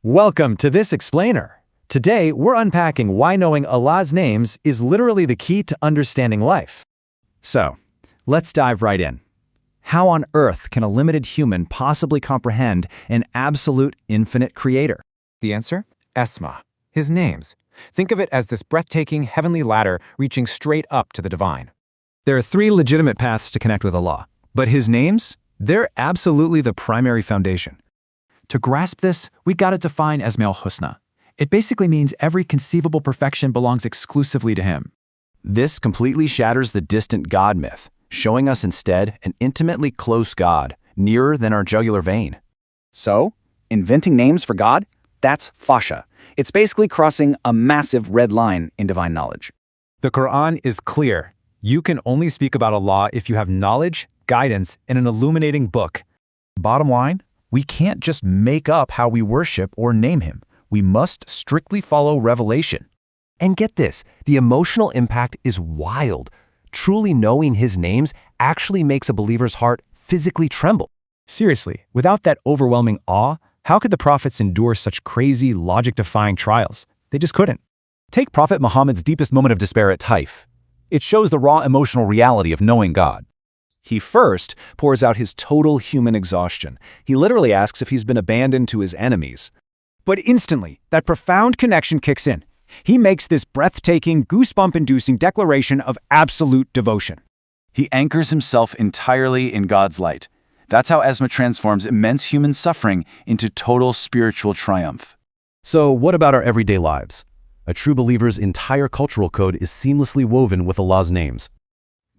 Welcome to this explainer. Today, we're unpacking why knowing Allah's names is literally the key to understanding life. So, let's dive right in. How on earth can a limited human possibly comprehend an absolute infinite creator? The answer? Esma. His names. Think of it as this breathtaking heavenly ladder reaching straight up to the divine. There are three legitimate paths to connect with Allah, but His names? They're absolutely the primary foundation. To grasp this, we gotta define Esma-ul Husna. It basically means every conceivable perfection belongs exclusively to Him. This completely shatters the distant God myth, showing us instead an intimately close God, nearer than our jugular vein. So, inventing names for God? That's fasha. It's basically crossing a massive red line in divine knowledge. The Quran is clear. You can only speak about Allah if you have knowledge, guidance, and an illuminating book. Bottom line, we can't just make up how we worship or name Him. We must strictly follow revelation. And get this, the emotional impact is wild. Truly knowing His names actually makes a believer's heart physically tremble. Seriously, without that overwhelming awe, how could the prophets endure such crazy, logic-defying trials? They just couldn't. Take Prophet Muhammad's deepest moment of despair at Taif. It shows the raw emotional reality of knowing God. He first pours out his total human exhaustion. He literally asks if he's been abandoned to his enemies. But instantly, that profound connection kicks in. He makes this breathtaking, goosebump-inducing declaration of absolute devotion. He anchors himself entirely in God's light. That's how Esma transforms immense human suffering into total spiritual triumph. So what about our everyday lives? A true believer's entire cultural code is seamlessly woven with Allah's names.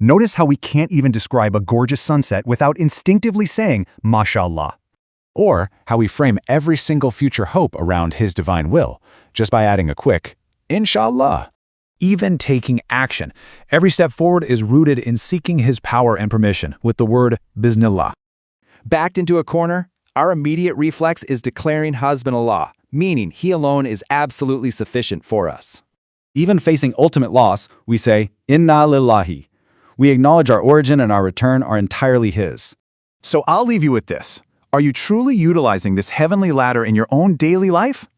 Notice how we can't even describe a gorgeous sunset without instinctively saying, MashaAllah. Or how we frame every single future hope around His divine will, just by adding a quick, Inshallah. Even taking action, every step forward is rooted in seeking His power and permission with the word Bismillah. Backed into a corner, our immediate reflex is declaring Hasbunallah, meaning He alone is absolutely sufficient for us. Even facing ultimate loss, we say, Inna lillahi. We acknowledge our origin and our return are entirely His. So I'll leave you with this. Are you truly utilizing this heavenly ladder in your own daily life?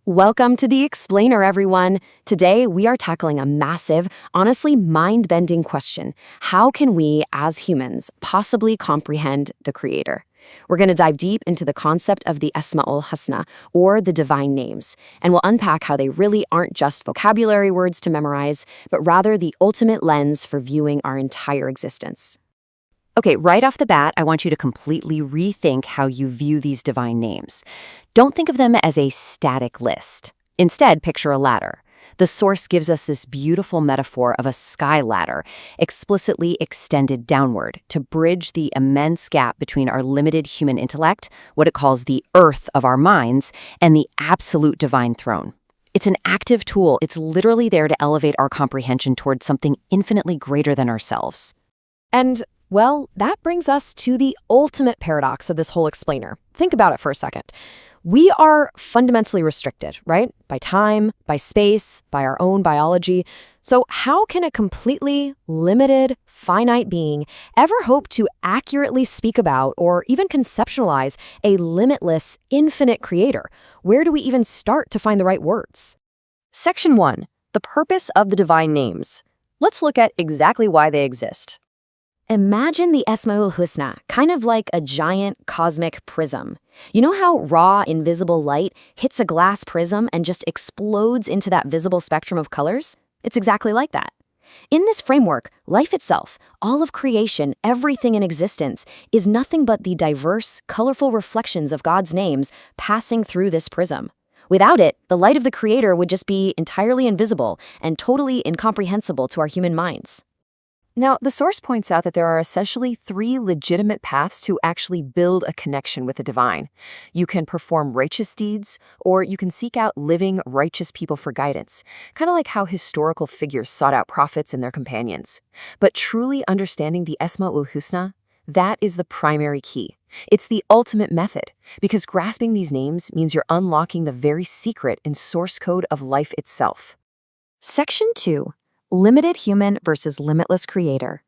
Welcome to the Explainer, everyone. Today, we are tackling a massive, honestly mind-bending question. How can we, as humans, possibly comprehend the Creator? We're going to dive deep into the concept of the Esma-ul Husna, or the divine names, and we'll unpack how they really aren't just vocabulary words to memorize, but rather the ultimate lens for viewing our entire existence. Okay, right off the bat, I want you to completely rethink how you view these divine names. Don't think of them as a static list. Instead, picture a ladder. The source gives us this beautiful metaphor of a sky ladder, explicitly extended downward to bridge the immense gap between our limited human intellect, what it calls the earth of our minds, and the absolute divine throne. It's an active tool. It's literally there to elevate our comprehension towards something infinitely greater than ourselves. And well, that brings us to the ultimate paradox of this whole explainer. Think about it for a second. We are fundamentally restricted, right? By time, by space, by our own biology. So how can a completely limited, finite being ever hope to accurately speak about or even conceptualize a limitless, infinite creator? Where do we even start to find the right words? Section 1. The purpose of the divine names. Let's look at exactly why they exist. Imagine the Esma-ul Husna, kind of like a giant cosmic prism. You know how raw, invisible light hits a glass prism and just explodes into that visible spectrum of colors? It's exactly like that. In this framework, life itself, all of creation, everything in existence, is nothing but the diverse, colorful reflections of God's names passing through this prism. Without it, the light of the Creator would just be entirely invisible and totally incomprehensible to our human minds. Now, the source points out that there are essentially three legitimate paths to actually build a connection with the divine. You can perform righteous deeds, or you can seek out living, righteous people for guidance, kind of like how historical figures sought out prophets and their companions. But truly understanding the Esma-ul Husna, that is the primary key. It's the ultimate method, because grasping these names means you're unlocking the very secret and source code of life itself. Section 2. Limited human versus limitless creator.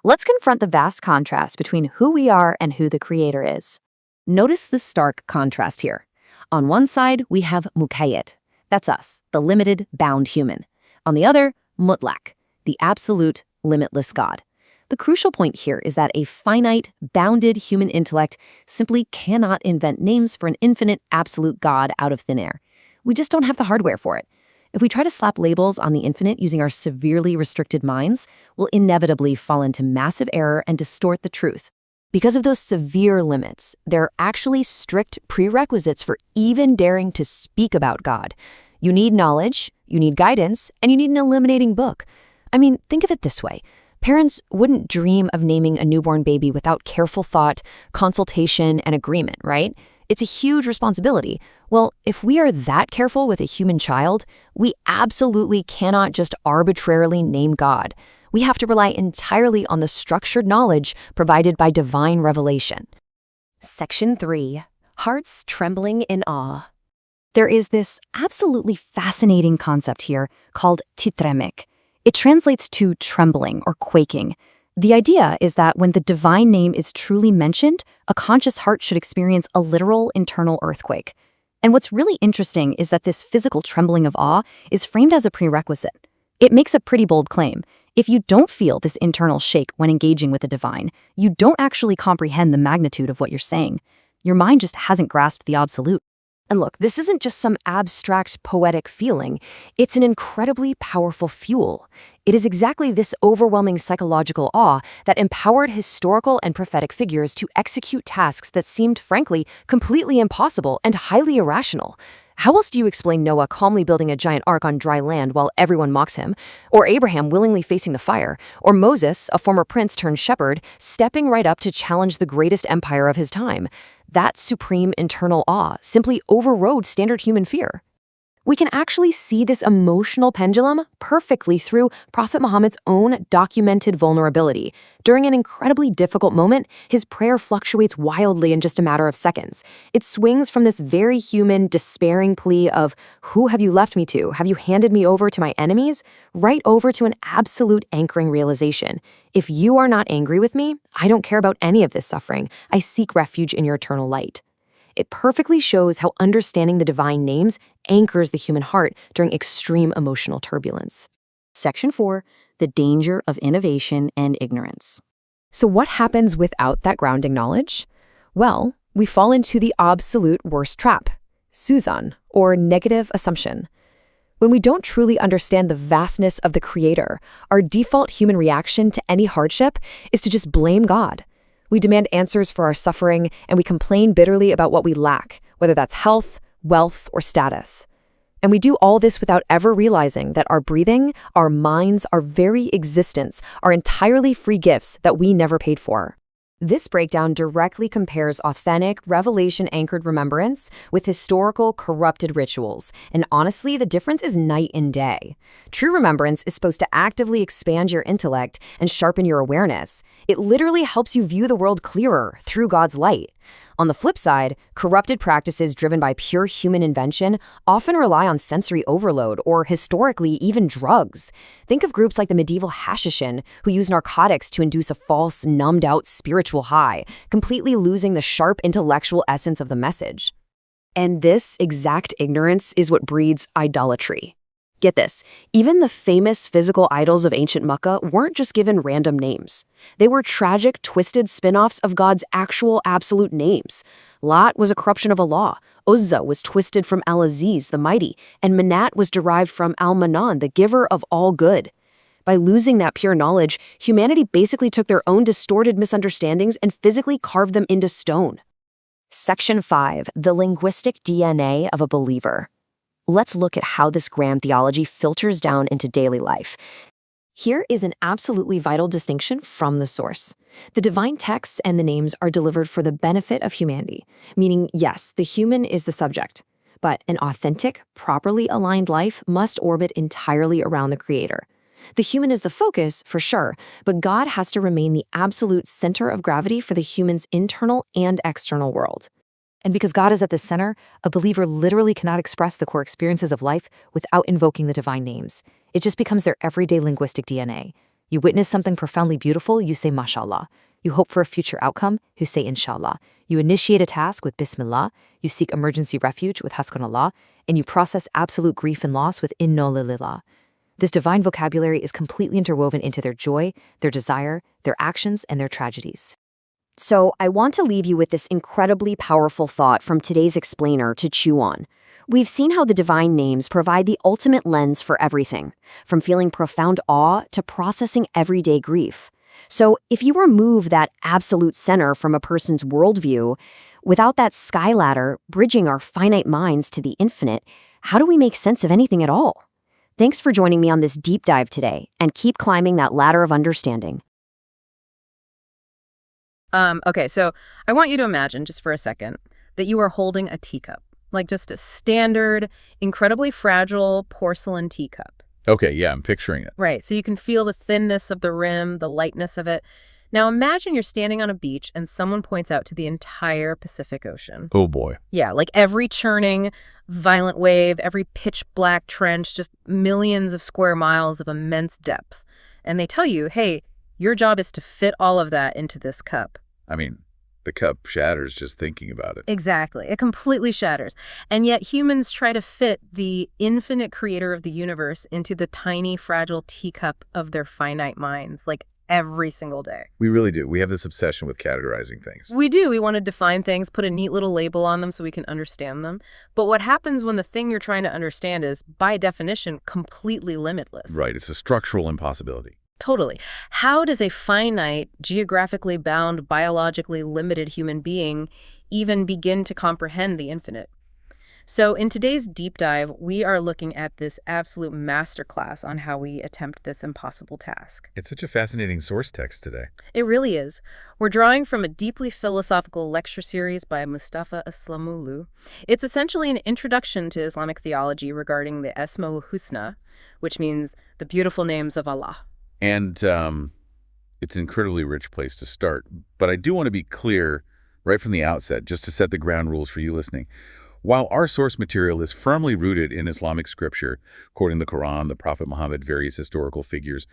Let's confront the vast contrast between who we are and who the Creator is. Notice the stark contrast here. On one side, we have muqayyad. That's us, the limited, bound human. On the other, mutlaq, the absolute, limitless God. The crucial point here is that a finite, bounded human intellect simply cannot invent names for an infinite, absolute God out of thin air. We just don't have the hardware for it. If we try to slap labels on the infinite using our severely restricted minds, we'll inevitably fall into massive error and distort the truth. Because of those severe limits, there are actually strict prerequisites for even daring to speak about God. You need knowledge, you need guidance, and you need an illuminating book. I mean, think of it this way. Parents wouldn't dream of naming a newborn baby without careful thought, consultation, and agreement, right? It's a huge responsibility. Well, if we are that careful with a human child, we absolutely cannot just arbitrarily name God. We have to rely entirely on the structured knowledge provided by divine revelation. Section 3. Hearts trembling in awe. There is this absolutely fascinating concept here called titremek. It translates to trembling or quaking. The idea is that when the divine name is truly mentioned, a conscious heart should experience a literal internal earthquake. And what's really interesting is that this physical trembling of awe is framed as a prerequisite. It makes a pretty bold claim. If you don't feel this internal shake when engaging with the divine, you don't actually comprehend the magnitude of what you're saying. Your mind just hasn't grasped the absolute. And look, this isn't just some abstract, poetic feeling. It's an incredibly powerful fuel. It is exactly this overwhelming psychological awe that empowered historical and prophetic figures to execute tasks that seemed, frankly, completely impossible and highly irrational. How else do you explain Noah calmly building a giant ark on dry land while everyone mocks him? Or Abraham willingly facing the fire? Or Moses, a former prince turned shepherd, stepping right up to challenge the greatest empire of his time? That supreme internal awe simply overrode standard human fear. We can actually see this emotional pendulum perfectly through Prophet Muhammad's own documented vulnerability. During an incredibly difficult moment, his prayer fluctuates wildly in just a matter of seconds. It swings from this very human, despairing plea of, "Who have you left me to? Have you handed me over to my enemies?" right over to an absolute anchoring realization. If you are not angry with me, I don't care about any of this suffering. I seek refuge in your eternal light. It perfectly shows how understanding the divine names anchors the human heart during extreme emotional turbulence. Section 4. The danger of innovation and ignorance. So what happens without that grounding knowledge? Well, we fall into the absolute worst trap, Suzan, or negative assumption. When we don't truly understand the vastness of the Creator, our default human reaction to any hardship is to just blame God. We demand answers for our suffering, and we complain bitterly about what we lack, whether that's health, wealth, or status. And we do all this without ever realizing that our breathing, our minds, our very existence are entirely free gifts that we never paid for. This breakdown directly compares authentic, revelation-anchored remembrance with historical, corrupted rituals, and honestly, the difference is night and day. True remembrance is supposed to actively expand your intellect and sharpen your awareness. It literally helps you view the world clearer through God's light. On the flip side, corrupted practices driven by pure human invention often rely on sensory overload or, historically, even drugs. Think of groups like the medieval Hashishin, who use narcotics to induce a false, numbed-out spiritual high, completely losing the sharp intellectual essence of the message. And this exact ignorance is what breeds idolatry. Get this, even the famous physical idols of ancient Mecca weren't just given random names. They were tragic, twisted spin-offs of God's actual absolute names. Lat was a corruption of Allah, Uzza was twisted from Al-Aziz, the mighty, and Manat was derived from Al-Manan, the giver of all good. By losing that pure knowledge, humanity basically took their own distorted misunderstandings and physically carved them into stone. Section 5. The linguistic DNA of a believer. Let's look at how this grand theology filters down into daily life. Here is an absolutely vital distinction from the source. The divine texts and the names are delivered for the benefit of humanity, meaning, yes, the human is the subject, but an authentic, properly aligned life must orbit entirely around the Creator. The human is the focus, for sure, but God has to remain the absolute center of gravity for the human's internal and external world. And because God is at the center, a believer literally cannot express the core experiences of life without invoking the divine names. It just becomes their everyday linguistic DNA. You witness something profoundly beautiful, you say mashallah. You hope for a future outcome, you say inshallah. You initiate a task with bismillah, you seek emergency refuge with hasbunallah, and you process absolute grief and loss with inna lillah. This divine vocabulary is completely interwoven into their joy, their desire, their actions, and their tragedies. So I want to leave you with this incredibly powerful thought from today's explainer to chew on. We've seen how the divine names provide the ultimate lens for everything, from feeling profound awe to processing everyday grief. So if you remove that absolute center from a person's worldview, without that sky ladder bridging our finite minds to the infinite, how do we make sense of anything at all? Thanks for joining me on this deep dive today, and keep climbing that ladder of understanding. Okay, so I want you to imagine, just for a second, that you are holding a teacup, like just a standard, incredibly fragile porcelain teacup. Okay, yeah, I'm picturing it. Right, so you can feel the thinness of the rim, the lightness of it. Now imagine you're standing on a beach and someone points out to the entire Pacific Ocean. Oh boy. Yeah, like every churning, violent wave, every pitch black trench, just millions of square miles of immense depth. And they tell you, hey, your job is to fit all of that into this cup. I mean, the cup shatters just thinking about it. Exactly. It completely shatters. And yet humans try to fit the infinite creator of the universe into the tiny, fragile teacup of their finite minds, like every single day. We really do. We have this obsession with categorizing things. We do. We want to define things, put a neat little label on them so we can understand them. But what happens when the thing you're trying to understand is, by definition, completely limitless? Right. It's a structural impossibility. Totally. How does a finite, geographically bound, biologically limited human being even begin to comprehend the infinite? So in today's deep dive, we are looking at this absolute masterclass on how we attempt this impossible task. It's such a fascinating source text today. It really is. We're drawing from a deeply philosophical lecture series by Mustafa İslamoğlu. It's essentially an introduction to Islamic theology regarding the Esma-ul Husna, which means the beautiful names of Allah. And it's an incredibly rich place to start. But I do want to be clear right from the outset, just to set the ground rules for you listening. While our source material is firmly rooted in Islamic scripture, quoting the Quran, the Prophet Muhammad, various historical figures,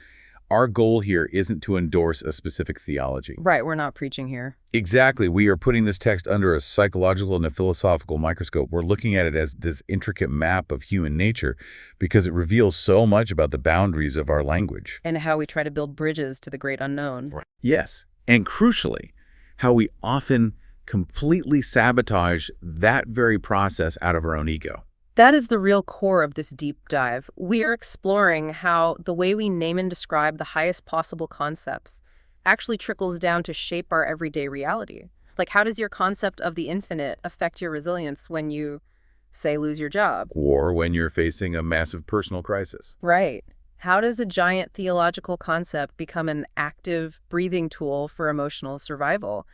our goal here isn't to endorse a specific theology. Right, we're not preaching here. Exactly. We are putting this text under a psychological and a philosophical microscope. We're looking at it as this intricate map of human nature because it reveals so much about the boundaries of our language. And how we try to build bridges to the great unknown. Right. Yes. And crucially, how we often completely sabotage that very process out of our own ego. That is the real core of this deep dive. We are exploring how the way we name and describe the highest possible concepts actually trickles down to shape our everyday reality. Like, how does your concept of the infinite affect your resilience when you, say, lose your job? Or when you're facing a massive personal crisis. Right. How does a giant theological concept become an active breathing tool for emotional survival?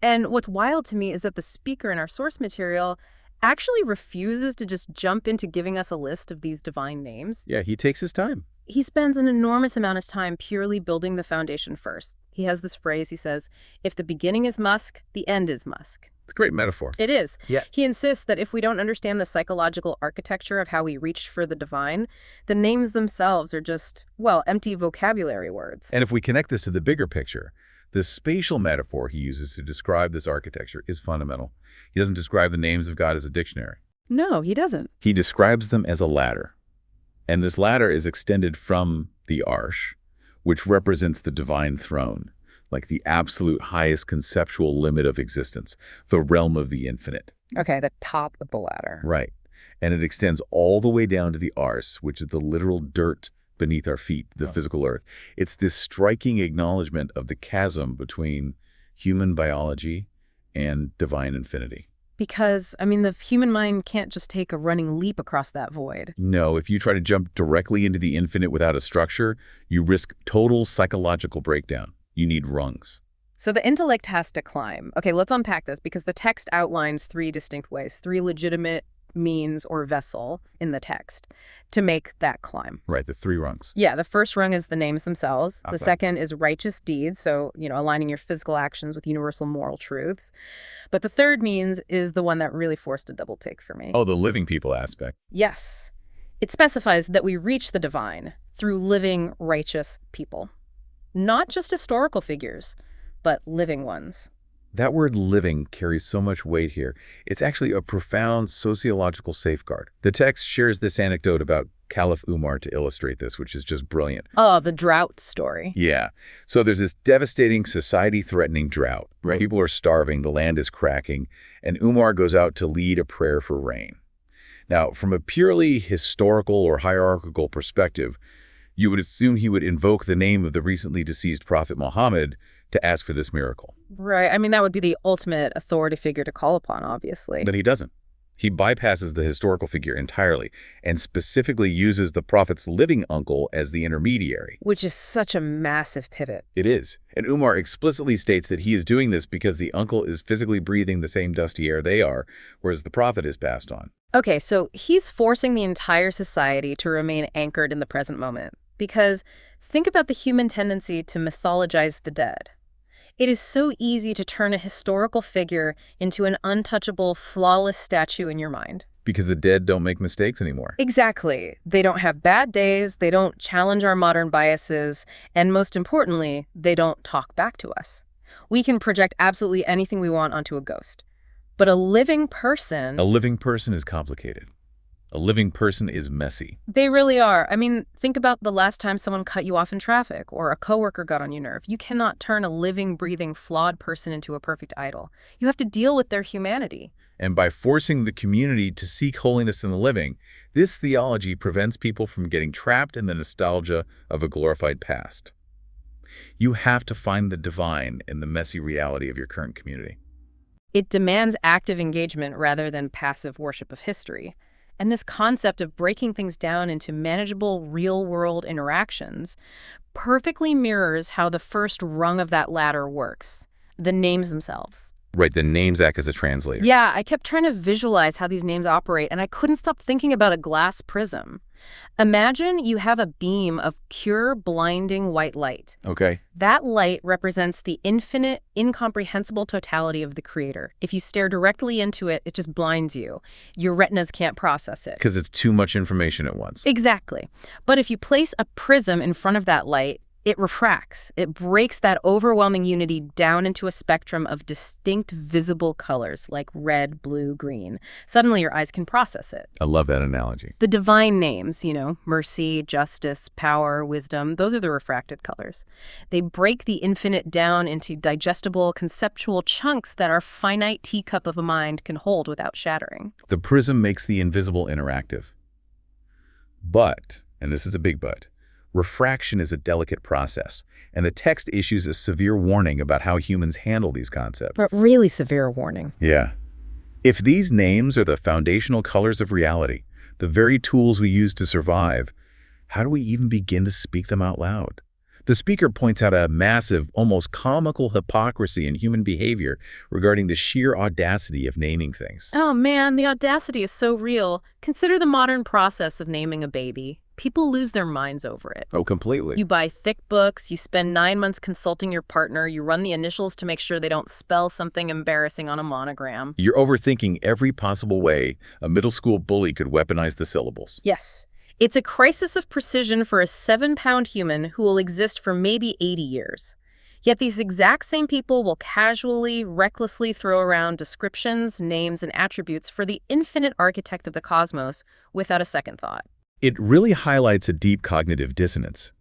And what's wild to me is that the speaker in our source material actually refuses to just jump into giving us a list of these divine names. Yeah, he takes his time. He spends an enormous amount of time purely building the foundation first. He has this phrase, he says, if the beginning is musk, the end is musk. It's a great metaphor. It is. Yeah. He insists that if we don't understand the psychological architecture of how we reach for the divine, the names themselves are just, well, empty vocabulary words. And if we connect this to the bigger picture, the spatial metaphor he uses to describe this architecture is fundamental. He doesn't describe the names of God as a dictionary. No, he doesn't. He describes them as a ladder. And this ladder is extended from the arsh, which represents the divine throne, like the absolute highest conceptual limit of existence, the realm of the infinite. Okay, the top of the ladder. Right. And it extends all the way down to the ars, which is the literal dirt beneath our feet, the physical earth. It's this striking acknowledgement of the chasm between human biology and divine infinity. Because, I mean, the human mind can't just take a running leap across that void. No, if you try to jump directly into the infinite without a structure, you risk total psychological breakdown. You need rungs. So the intellect has to climb. Okay, let's unpack this because the text outlines three distinct ways, three legitimate means or vessel in the text to make that climb. Right, the three rungs. Yeah, the first rung is the names themselves. Okay. The second is righteous deeds, so, aligning your physical actions with universal moral truths. But the third means is the one that really forced a double take for me. Oh, the living people aspect. Yes. It specifies that we reach the divine through living, righteous people. Not just historical figures, but living ones. That word living carries so much weight here. It's actually a profound sociological safeguard. The text shares this anecdote about Caliph Umar to illustrate this, which is just brilliant. Oh, the drought story. Yeah. So there's this devastating society-threatening drought. Right. People are starving, the land is cracking, and Umar goes out to lead a prayer for rain. Now, from a purely historical or hierarchical perspective, you would assume he would invoke the name of the recently deceased Prophet Muhammad to ask for this miracle. Right. I mean, that would be the ultimate authority figure to call upon, obviously. But he doesn't. He bypasses the historical figure entirely and specifically uses the Prophet's living uncle as the intermediary. Which is such a massive pivot. It is. And Umar explicitly states that he is doing this because the uncle is physically breathing the same dusty air they are, whereas the Prophet is passed on. Okay, so he's forcing the entire society to remain anchored in the present moment. Because think about the human tendency to mythologize the dead. It is so easy to turn a historical figure into an untouchable, flawless statue in your mind. Because the dead don't make mistakes anymore. Exactly. They don't have bad days, they don't challenge our modern biases, and most importantly, they don't talk back to us. We can project absolutely anything we want onto a ghost. But a living person... A living person is complicated. A living person is messy. They really are. I mean, think about the last time someone cut you off in traffic or a coworker got on your nerve. You cannot turn a living, breathing, flawed person into a perfect idol. You have to deal with their humanity. And by forcing the community to seek holiness in the living, this theology prevents people from getting trapped in the nostalgia of a glorified past. You have to find the divine in the messy reality of your current community. It demands active engagement rather than passive worship of history. And this concept of breaking things down into manageable, real-world interactions perfectly mirrors how the first rung of that ladder works, the names themselves. Right, the names act as a translator. Yeah, I kept trying to visualize how these names operate, and I couldn't stop thinking about a glass prism. Imagine you have a beam of pure, blinding white light. Okay. That light represents the infinite, incomprehensible totality of the Creator. If you stare directly into it, it just blinds you. Your retinas can't process it. Because it's too much information at once. Exactly. But if you place a prism in front of that light, it refracts. It breaks that overwhelming unity down into a spectrum of distinct visible colors like red, blue, green. Suddenly your eyes can process it. I love that analogy. The divine names, mercy, justice, power, wisdom, those are the refracted colors. They break the infinite down into digestible, conceptual chunks that our finite teacup of a mind can hold without shattering. The prism makes the invisible interactive. But, and this is a big but, refraction is a delicate process, and the text issues a severe warning about how humans handle these concepts. A really severe warning. Yeah. If these names are the foundational colors of reality, the very tools we use to survive, how do we even begin to speak them out loud? The speaker points out a massive, almost comical hypocrisy in human behavior regarding the sheer audacity of naming things. Oh man, the audacity is so real. Consider the modern process of naming a baby. People lose their minds over it. Oh, completely. You buy thick books, you spend 9 months consulting your partner, you run the initials to make sure they don't spell something embarrassing on a monogram. You're overthinking every possible way a middle school bully could weaponize the syllables. Yes. It's a crisis of precision for a 7-pound human who will exist for maybe 80 years. Yet these exact same people will casually, recklessly throw around descriptions, names, and attributes for the infinite architect of the cosmos without a second thought. It really highlights a deep cognitive dissonance.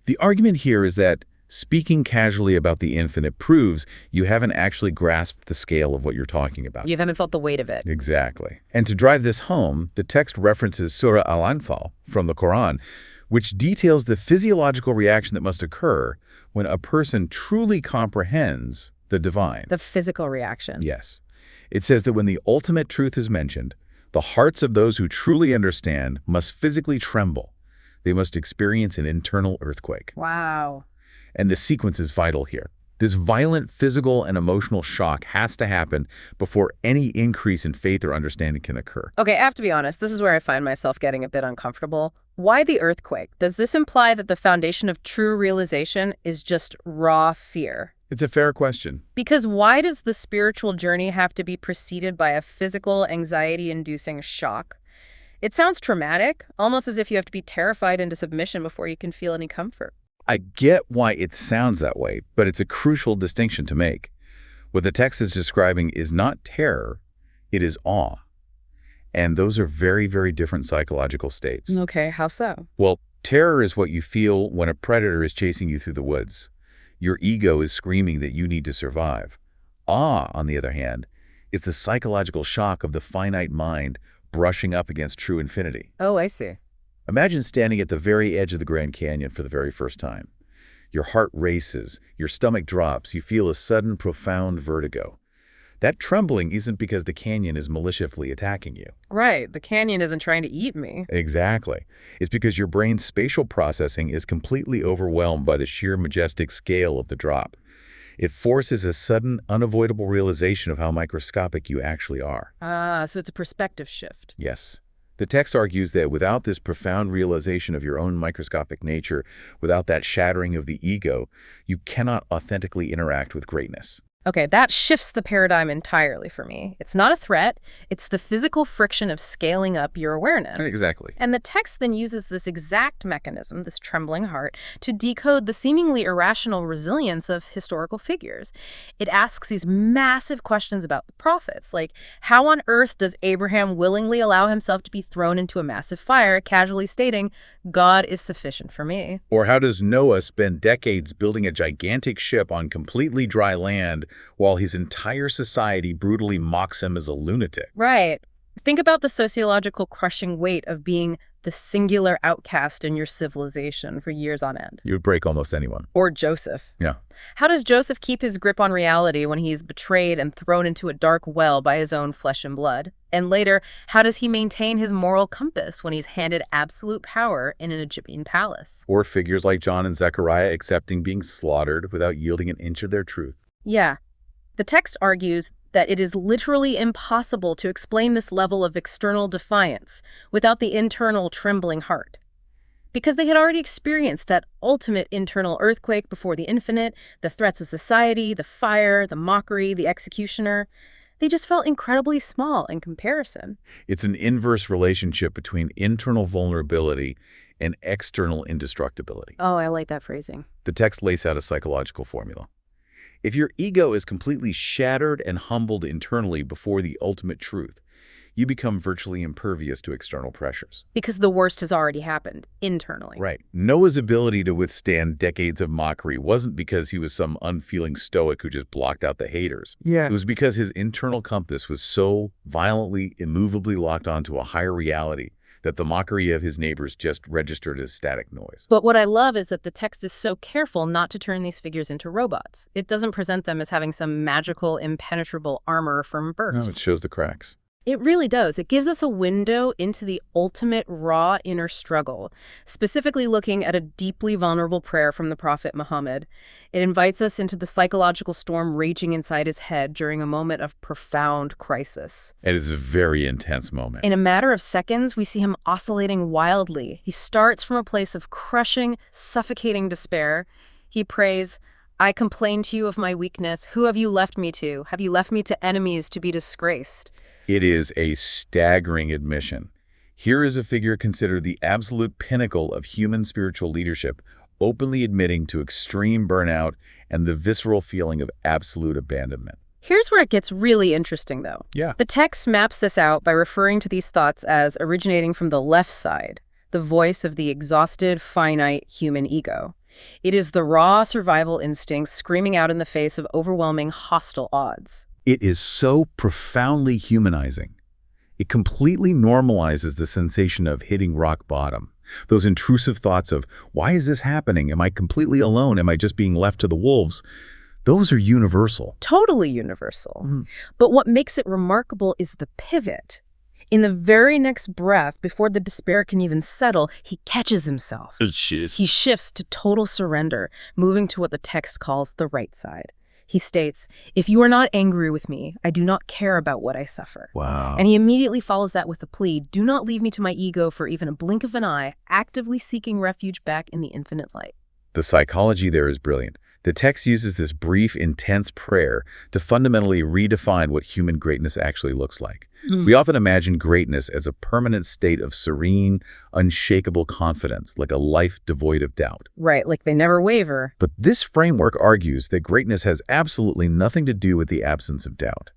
The argument here is that speaking casually about the infinite proves you haven't actually grasped the scale of what you're talking about. You haven't felt the weight of it. Exactly. And to drive this home, the text references Surah Al-Anfal from the Quran, which details the physiological reaction that must occur when a person truly comprehends the divine. The physical reaction. Yes. It says that when the ultimate truth is mentioned, the hearts of those who truly understand must physically tremble. They must experience an internal earthquake. Wow. And the sequence is vital here. This violent physical and emotional shock has to happen before any increase in faith or understanding can occur. Okay, I have to be honest, this is where I find myself getting a bit uncomfortable. Why the earthquake? Does this imply that the foundation of true realization is just raw fear? It's a fair question. Because why does the spiritual journey have to be preceded by a physical, anxiety-inducing shock? It sounds traumatic, almost as if you have to be terrified into submission before you can feel any comfort. I get why it sounds that way, but it's a crucial distinction to make. What the text is describing is not terror, it is awe. And those are very, very different psychological states. Okay, how so? Well, terror is what you feel when a predator is chasing you through the woods. Your ego is screaming that you need to survive. Awe, on the other hand, is the psychological shock of the finite mind brushing up against true infinity. Oh, I see. Imagine standing at the very edge of the Grand Canyon for the very first time. Your heart races, your stomach drops, you feel a sudden, profound vertigo. That trembling isn't because the canyon is maliciously attacking you. Right, the canyon isn't trying to eat me. Exactly. It's because your brain's spatial processing is completely overwhelmed by the sheer majestic scale of the drop. It forces a sudden, unavoidable realization of how microscopic you actually are. Ah, so it's a perspective shift. Yes. The text argues that without this profound realization of your own microscopic nature, without that shattering of the ego, you cannot authentically interact with greatness. Okay, that shifts the paradigm entirely for me. It's not a threat, it's the physical friction of scaling up your awareness. Exactly. And the text then uses this exact mechanism, this trembling heart, to decode the seemingly irrational resilience of historical figures. It asks these massive questions about the prophets, like how on earth does Abraham willingly allow himself to be thrown into a massive fire, casually stating, God is sufficient for me? Or how does Noah spend decades building a gigantic ship on completely dry land while his entire society brutally mocks him as a lunatic? Right. Think about the sociological crushing weight of being the singular outcast in your civilization for years on end. You would break almost anyone. Or Joseph. Yeah. How does Joseph keep his grip on reality when he's betrayed and thrown into a dark well by his own flesh and blood? And later, how does he maintain his moral compass when he's handed absolute power in an Egyptian palace? Or figures like John and Zechariah accepting being slaughtered without yielding an inch of their truth. Yeah. The text argues that it is literally impossible to explain this level of external defiance without the internal trembling heart. Because they had already experienced that ultimate internal earthquake before the infinite, the threats of society, the fire, the mockery, the executioner. They just felt incredibly small in comparison. It's an inverse relationship between internal vulnerability and external indestructibility. Oh, I like that phrasing. The text lays out a psychological formula. If your ego is completely shattered and humbled internally before the ultimate truth, you become virtually impervious to external pressures. Because the worst has already happened, internally. Right. Noah's ability to withstand decades of mockery wasn't because he was some unfeeling stoic who just blocked out the haters. Yeah. It was because his internal compass was so violently, immovably locked onto a higher reality that the mockery of his neighbors just registered as static noise. But what I love is that the text is so careful not to turn these figures into robots. It doesn't present them as having some magical, impenetrable armor from birth. No, it shows the cracks. It really does. It gives us a window into the ultimate raw inner struggle, specifically looking at a deeply vulnerable prayer from the Prophet Muhammad. It invites us into the psychological storm raging inside his head during a moment of profound crisis. It is a very intense moment. In a matter of seconds, we see him oscillating wildly. He starts from a place of crushing, suffocating despair. He prays, I complain to you of my weakness. Who have you left me to? Have you left me to enemies to be disgraced? It is a staggering admission. Here is a figure considered the absolute pinnacle of human spiritual leadership, openly admitting to extreme burnout and the visceral feeling of absolute abandonment. Here's where it gets really interesting, though. Yeah. The text maps this out by referring to these thoughts as originating from the left side, the voice of the exhausted, finite human ego. It is the raw survival instinct screaming out in the face of overwhelming hostile odds. It is so profoundly humanizing. It completely normalizes the sensation of hitting rock bottom. Those intrusive thoughts of, why is this happening? Am I completely alone? Am I just being left to the wolves? Those are universal. Totally universal. But what makes it remarkable is the pivot. In the very next breath, before the despair can even settle, he catches himself. He shifts to total surrender, moving to what the text calls the right side. He states, if you are not angry with me, I do not care about what I suffer. Wow. And he immediately follows that with the plea, do not leave me to my ego for even a blink of an eye, actively seeking refuge back in the infinite light. The psychology there is brilliant. The text uses this brief, intense prayer to fundamentally redefine what human greatness actually looks like. We often imagine greatness as a permanent state of serene, unshakable confidence, like a life devoid of doubt. Right, like they never waver. But this framework argues that greatness has absolutely nothing to do with the absence of doubt.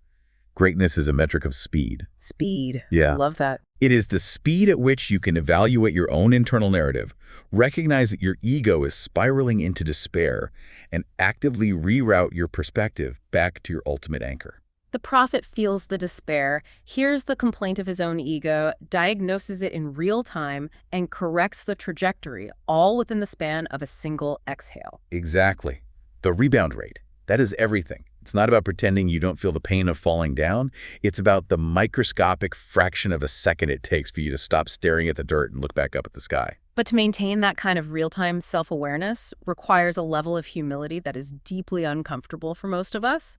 Greatness is a metric of speed. Speed. Yeah. I love that. It is the speed at which you can evaluate your own internal narrative, recognize that your ego is spiraling into despair, and actively reroute your perspective back to your ultimate anchor. The prophet feels the despair, hears the complaint of his own ego, diagnoses it in real time, and corrects the trajectory, all within the span of a single exhale. Exactly. The rebound rate. That is everything. It's not about pretending you don't feel the pain of falling down. It's about the microscopic fraction of a second it takes for you to stop staring at the dirt and look back up at the sky. But to maintain that kind of real-time self-awareness requires a level of humility that is deeply uncomfortable for most of us,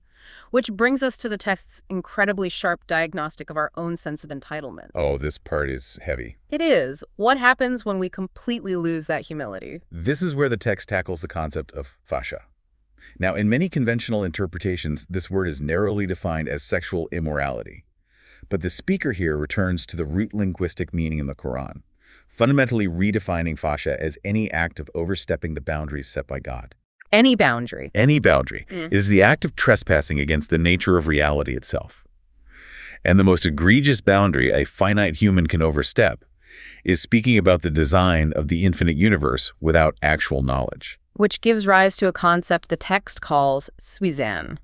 which brings us to the text's incredibly sharp diagnostic of our own sense of entitlement. Oh, this part is heavy. It is. What happens when we completely lose that humility? This is where the text tackles the concept of fasha. Now, in many conventional interpretations, this word is narrowly defined as sexual immorality. But the speaker here returns to the root linguistic meaning in the Quran, fundamentally redefining fasha as any act of overstepping the boundaries set by God. Any boundary. Any boundary. It is the act of trespassing against the nature of reality itself. And the most egregious boundary a finite human can overstep is speaking about the design of the infinite universe without actual knowledge. Which gives rise to a concept the text calls suizan,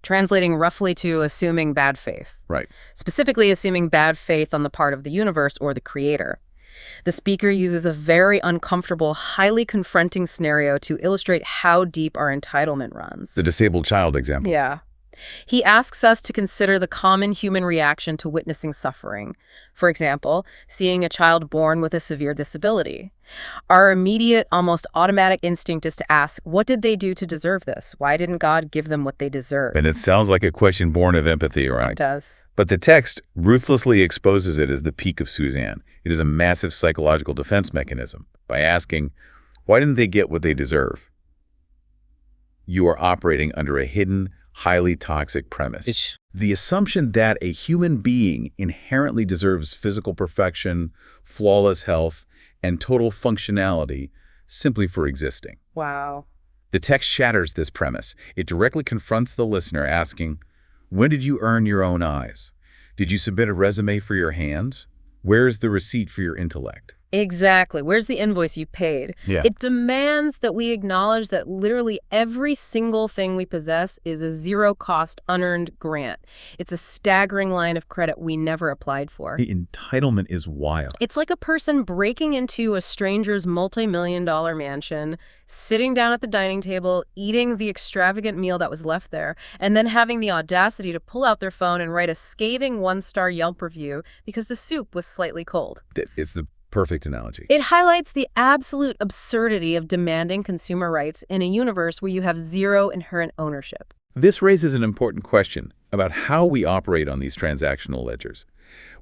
translating roughly to assuming bad faith. Right. Specifically assuming bad faith on the part of the universe or the creator. The speaker uses a very uncomfortable, highly confronting scenario to illustrate how deep our entitlement runs. The disabled child example. Yeah. He asks us to consider the common human reaction to witnessing suffering. For example, seeing a child born with a severe disability. Our immediate, almost automatic instinct is to ask, what did they do to deserve this? Why didn't God give them what they deserve? And it sounds like a question born of empathy, right? It does. But the text ruthlessly exposes it as the peak of Suzanne. It is a massive psychological defense mechanism by asking, why didn't they get what they deserve? You are operating under a hidden, highly toxic premise. The assumption that a human being inherently deserves physical perfection, flawless health, and total functionality simply for existing. Wow. The text shatters this premise. It directly confronts the listener asking, when did you earn your own eyes? Did you submit a resume for your hands? Where's the receipt for your intellect? Exactly. Where's the invoice you paid? Yeah. It demands that we acknowledge that literally every single thing we possess is a zero-cost, unearned grant. It's a staggering line of credit we never applied for. The entitlement is wild. It's like a person breaking into a stranger's multi-million-dollar mansion, sitting down at the dining table, eating the extravagant meal that was left there, and then having the audacity to pull out their phone and write a scathing one-star Yelp review because the soup was slightly cold. It's the perfect analogy. It highlights the absolute absurdity of demanding consumer rights in a universe where you have zero inherent ownership. This raises an important question about how we operate on these transactional ledgers.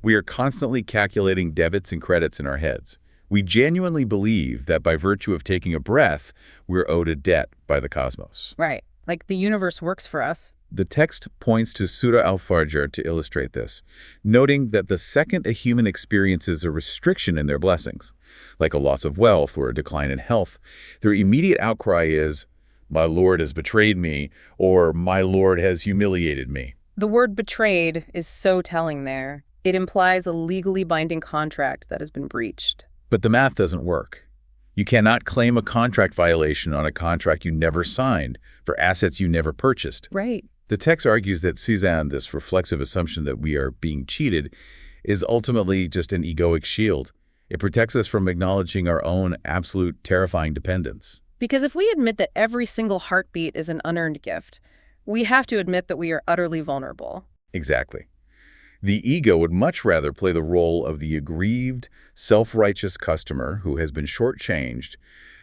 We are constantly calculating debits and credits in our heads. We genuinely believe that by virtue of taking a breath, we're owed a debt by the cosmos. Right. Like the universe works for us. The text points to Surah Al-Fajr to illustrate this, noting that the second a human experiences a restriction in their blessings, like a loss of wealth or a decline in health, their immediate outcry is, "My Lord has betrayed me," or "My Lord has humiliated me." The word betrayed is so telling there. It implies a legally binding contract that has been breached. But the math doesn't work. You cannot claim a contract violation on a contract you never signed for assets you never purchased. Right. The text argues that Suzanne, this reflexive assumption that we are being cheated, is ultimately just an egoic shield. It protects us from acknowledging our own absolute terrifying dependence. Because if we admit that every single heartbeat is an unearned gift, we have to admit that we are utterly vulnerable. Exactly. The ego would much rather play the role of the aggrieved, self-righteous customer who has been shortchanged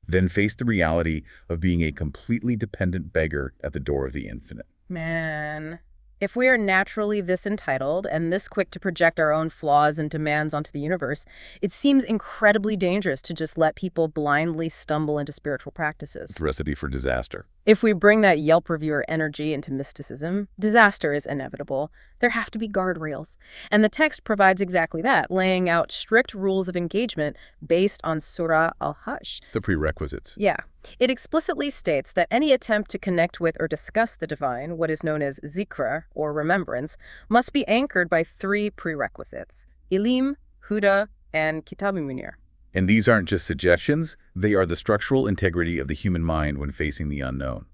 than face the reality of being a completely dependent beggar at the door of the infinite. Man, If we are naturally this entitled and this quick to project our own flaws and demands onto the universe, it seems incredibly dangerous to just let people blindly stumble into spiritual practices. It's a recipe for disaster. If we bring that Yelp reviewer energy into mysticism, disaster is inevitable. There have to be guardrails. And the text provides exactly that, laying out strict rules of engagement based on Surah al-Hajj. The prerequisites. Yeah. It explicitly states that any attempt to connect with or discuss the divine, what is known as zikr, or remembrance, must be anchored by 3 prerequisites: ilim, huda, and kitab munir. And these aren't just suggestions, they are the structural integrity of the human mind when facing the unknown.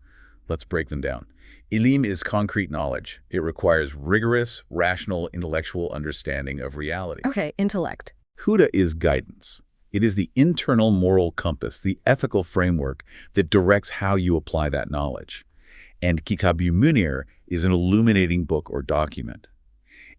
Let's break them down. Ilim is concrete knowledge. It requires rigorous, rational, intellectual understanding of reality. Okay, intellect. Huda is guidance. It is the internal moral compass, the ethical framework that directs how you apply that knowledge. And Kitab Munir is an illuminating book or document.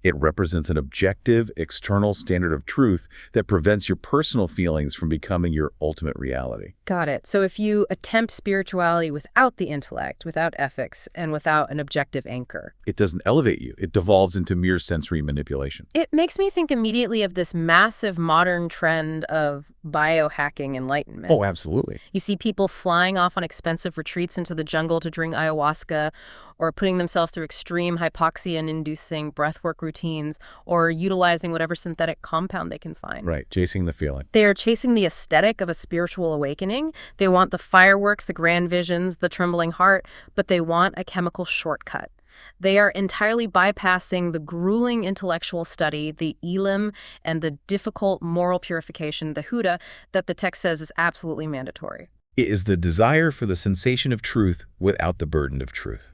It represents an objective, external standard of truth that prevents your personal feelings from becoming your ultimate reality. Got it. So if you attempt spirituality without the intellect, without ethics, and without an objective anchor, It doesn't elevate you. It devolves into mere sensory manipulation. it makes me think immediately of this massive modern trend of biohacking enlightenment. Oh, absolutely. You see people flying off on expensive retreats into the jungle to drink ayahuasca, or putting themselves through extreme hypoxia-inducing breathwork routines, or utilizing whatever synthetic compound they can find. Right, chasing the feeling. They are chasing the aesthetic of a spiritual awakening. They want the fireworks, the grand visions, the trembling heart, but they want a chemical shortcut. They are entirely bypassing the grueling intellectual study, the ilim, and the difficult moral purification, the huda, that the text says is absolutely mandatory. It is the desire for the sensation of truth without the burden of truth.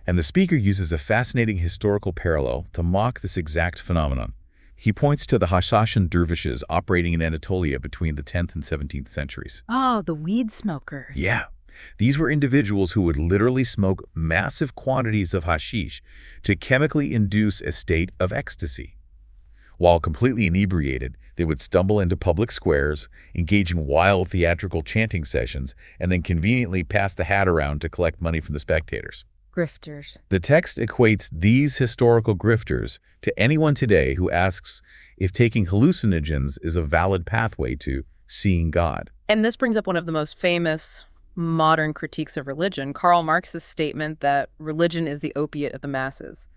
And the speaker uses a fascinating historical parallel to mock this exact phenomenon. He points to the Hashashan dervishes operating in Anatolia between the 10th and 17th centuries. Oh, the weed smokers. Yeah, these were individuals who would literally smoke massive quantities of hashish to chemically induce a state of ecstasy. While completely inebriated, they would stumble into public squares, engage in wild theatrical chanting sessions, and then conveniently pass the hat around to collect money from the spectators. Grifters. The text equates these historical grifters to anyone today who asks if taking hallucinogens is a valid pathway to seeing God. And this brings up one of the most famous modern critiques of religion, Karl Marx's statement that religion is the opiate of the masses.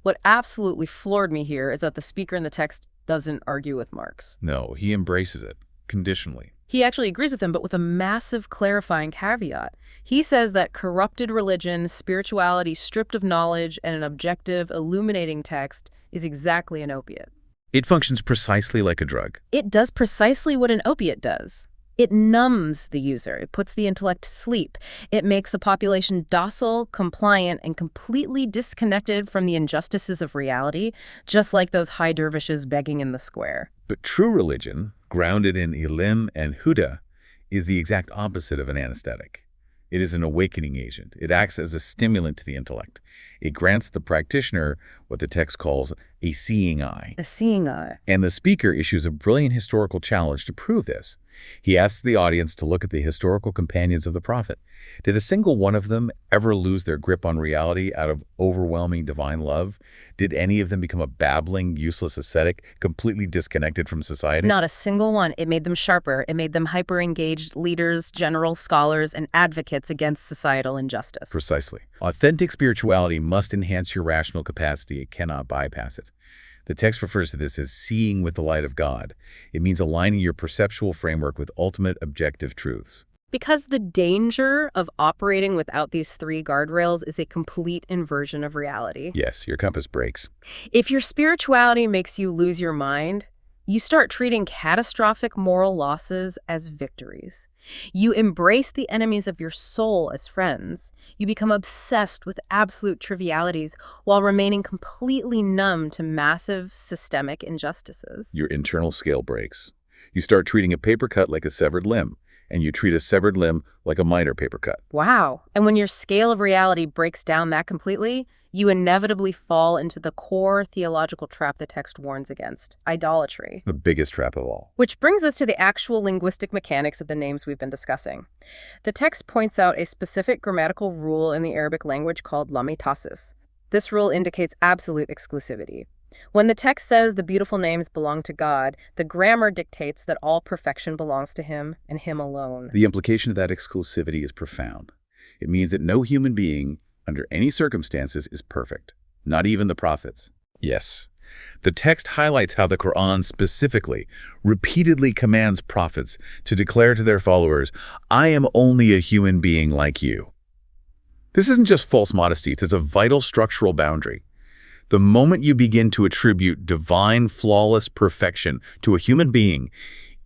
What absolutely floored me here is that the speaker in the text doesn't argue with Marx. No, he embraces it, conditionally. He actually agrees with him, but with a massive clarifying caveat. He says that corrupted religion, spirituality stripped of knowledge, and an objective, illuminating text is exactly an opiate. It functions precisely like a drug. It does precisely what an opiate does. It numbs the user. It puts the intellect to sleep. It makes a population docile, compliant, and completely disconnected from the injustices of reality, just like those high dervishes begging in the square. But true religion, grounded in ilim and huda, is the exact opposite of an anesthetic. It is an awakening agent. It acts as a stimulant to the intellect. It grants the practitioner what the text calls a seeing eye. A seeing eye. And the speaker issues a brilliant historical challenge to prove this. He asks the audience to look at the historical companions of the prophet. Did a single one of them ever lose their grip on reality out of overwhelming divine love? Did any of them become a babbling, useless ascetic, completely disconnected from society? Not a single one. It made them sharper. It made them hyper-engaged leaders, generals, scholars, and advocates against societal injustice. Precisely. Authentic spirituality must enhance your rational capacity. It cannot bypass it. The text refers to this as seeing with the light of God. It means aligning your perceptual framework with ultimate objective truths. Because the danger of operating without these 3 guardrails is a complete inversion of reality. Yes, your compass breaks. If your spirituality makes you lose your mind, you start treating catastrophic moral losses as victories. You embrace the enemies of your soul as friends. You become obsessed with absolute trivialities while remaining completely numb to massive systemic injustices. Your internal scale breaks. You start treating a paper cut like a severed limb, and you treat a severed limb like a minor paper cut. Wow. And when your scale of reality breaks down that completely, you inevitably fall into the core theological trap the text warns against: idolatry. The biggest trap of all. Which brings us to the actual linguistic mechanics of the names we've been discussing. The text points out a specific grammatical rule in the Arabic language called lamitasis. This rule indicates absolute exclusivity. When the text says the beautiful names belong to God, the grammar dictates that all perfection belongs to him and him alone. The implication of that exclusivity is profound. It means that no human being, under any circumstances, is perfect. Not even the prophets. Yes. The text highlights how the Quran specifically, repeatedly commands prophets to declare to their followers, "I am only a human being like you." This isn't just false modesty, it's a vital structural boundary. The moment you begin to attribute divine, flawless perfection to a human being,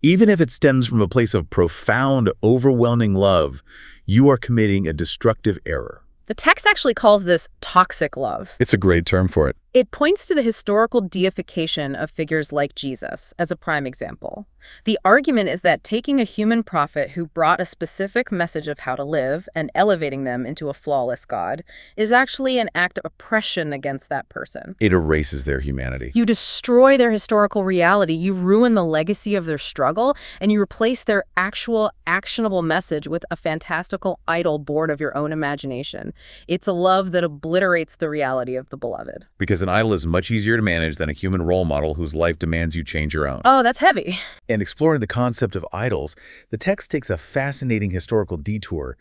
even if it stems from a place of profound, overwhelming love, you are committing a destructive error. The text actually calls this toxic love. It's a great term for it. It points to the historical deification of figures like Jesus as a prime example. The argument is that taking a human prophet who brought a specific message of how to live and elevating them into a flawless God is actually an act of oppression against that person. It erases their humanity. You destroy their historical reality, you ruin the legacy of their struggle, and you replace their actual actionable message with a fantastical idol born of your own imagination. It's a love that obliterates the reality of the beloved. Because an idol is much easier to manage than a human role model whose life demands you change your own. Oh, that's heavy. And exploring the concept of idols, the text takes a fascinating historical detour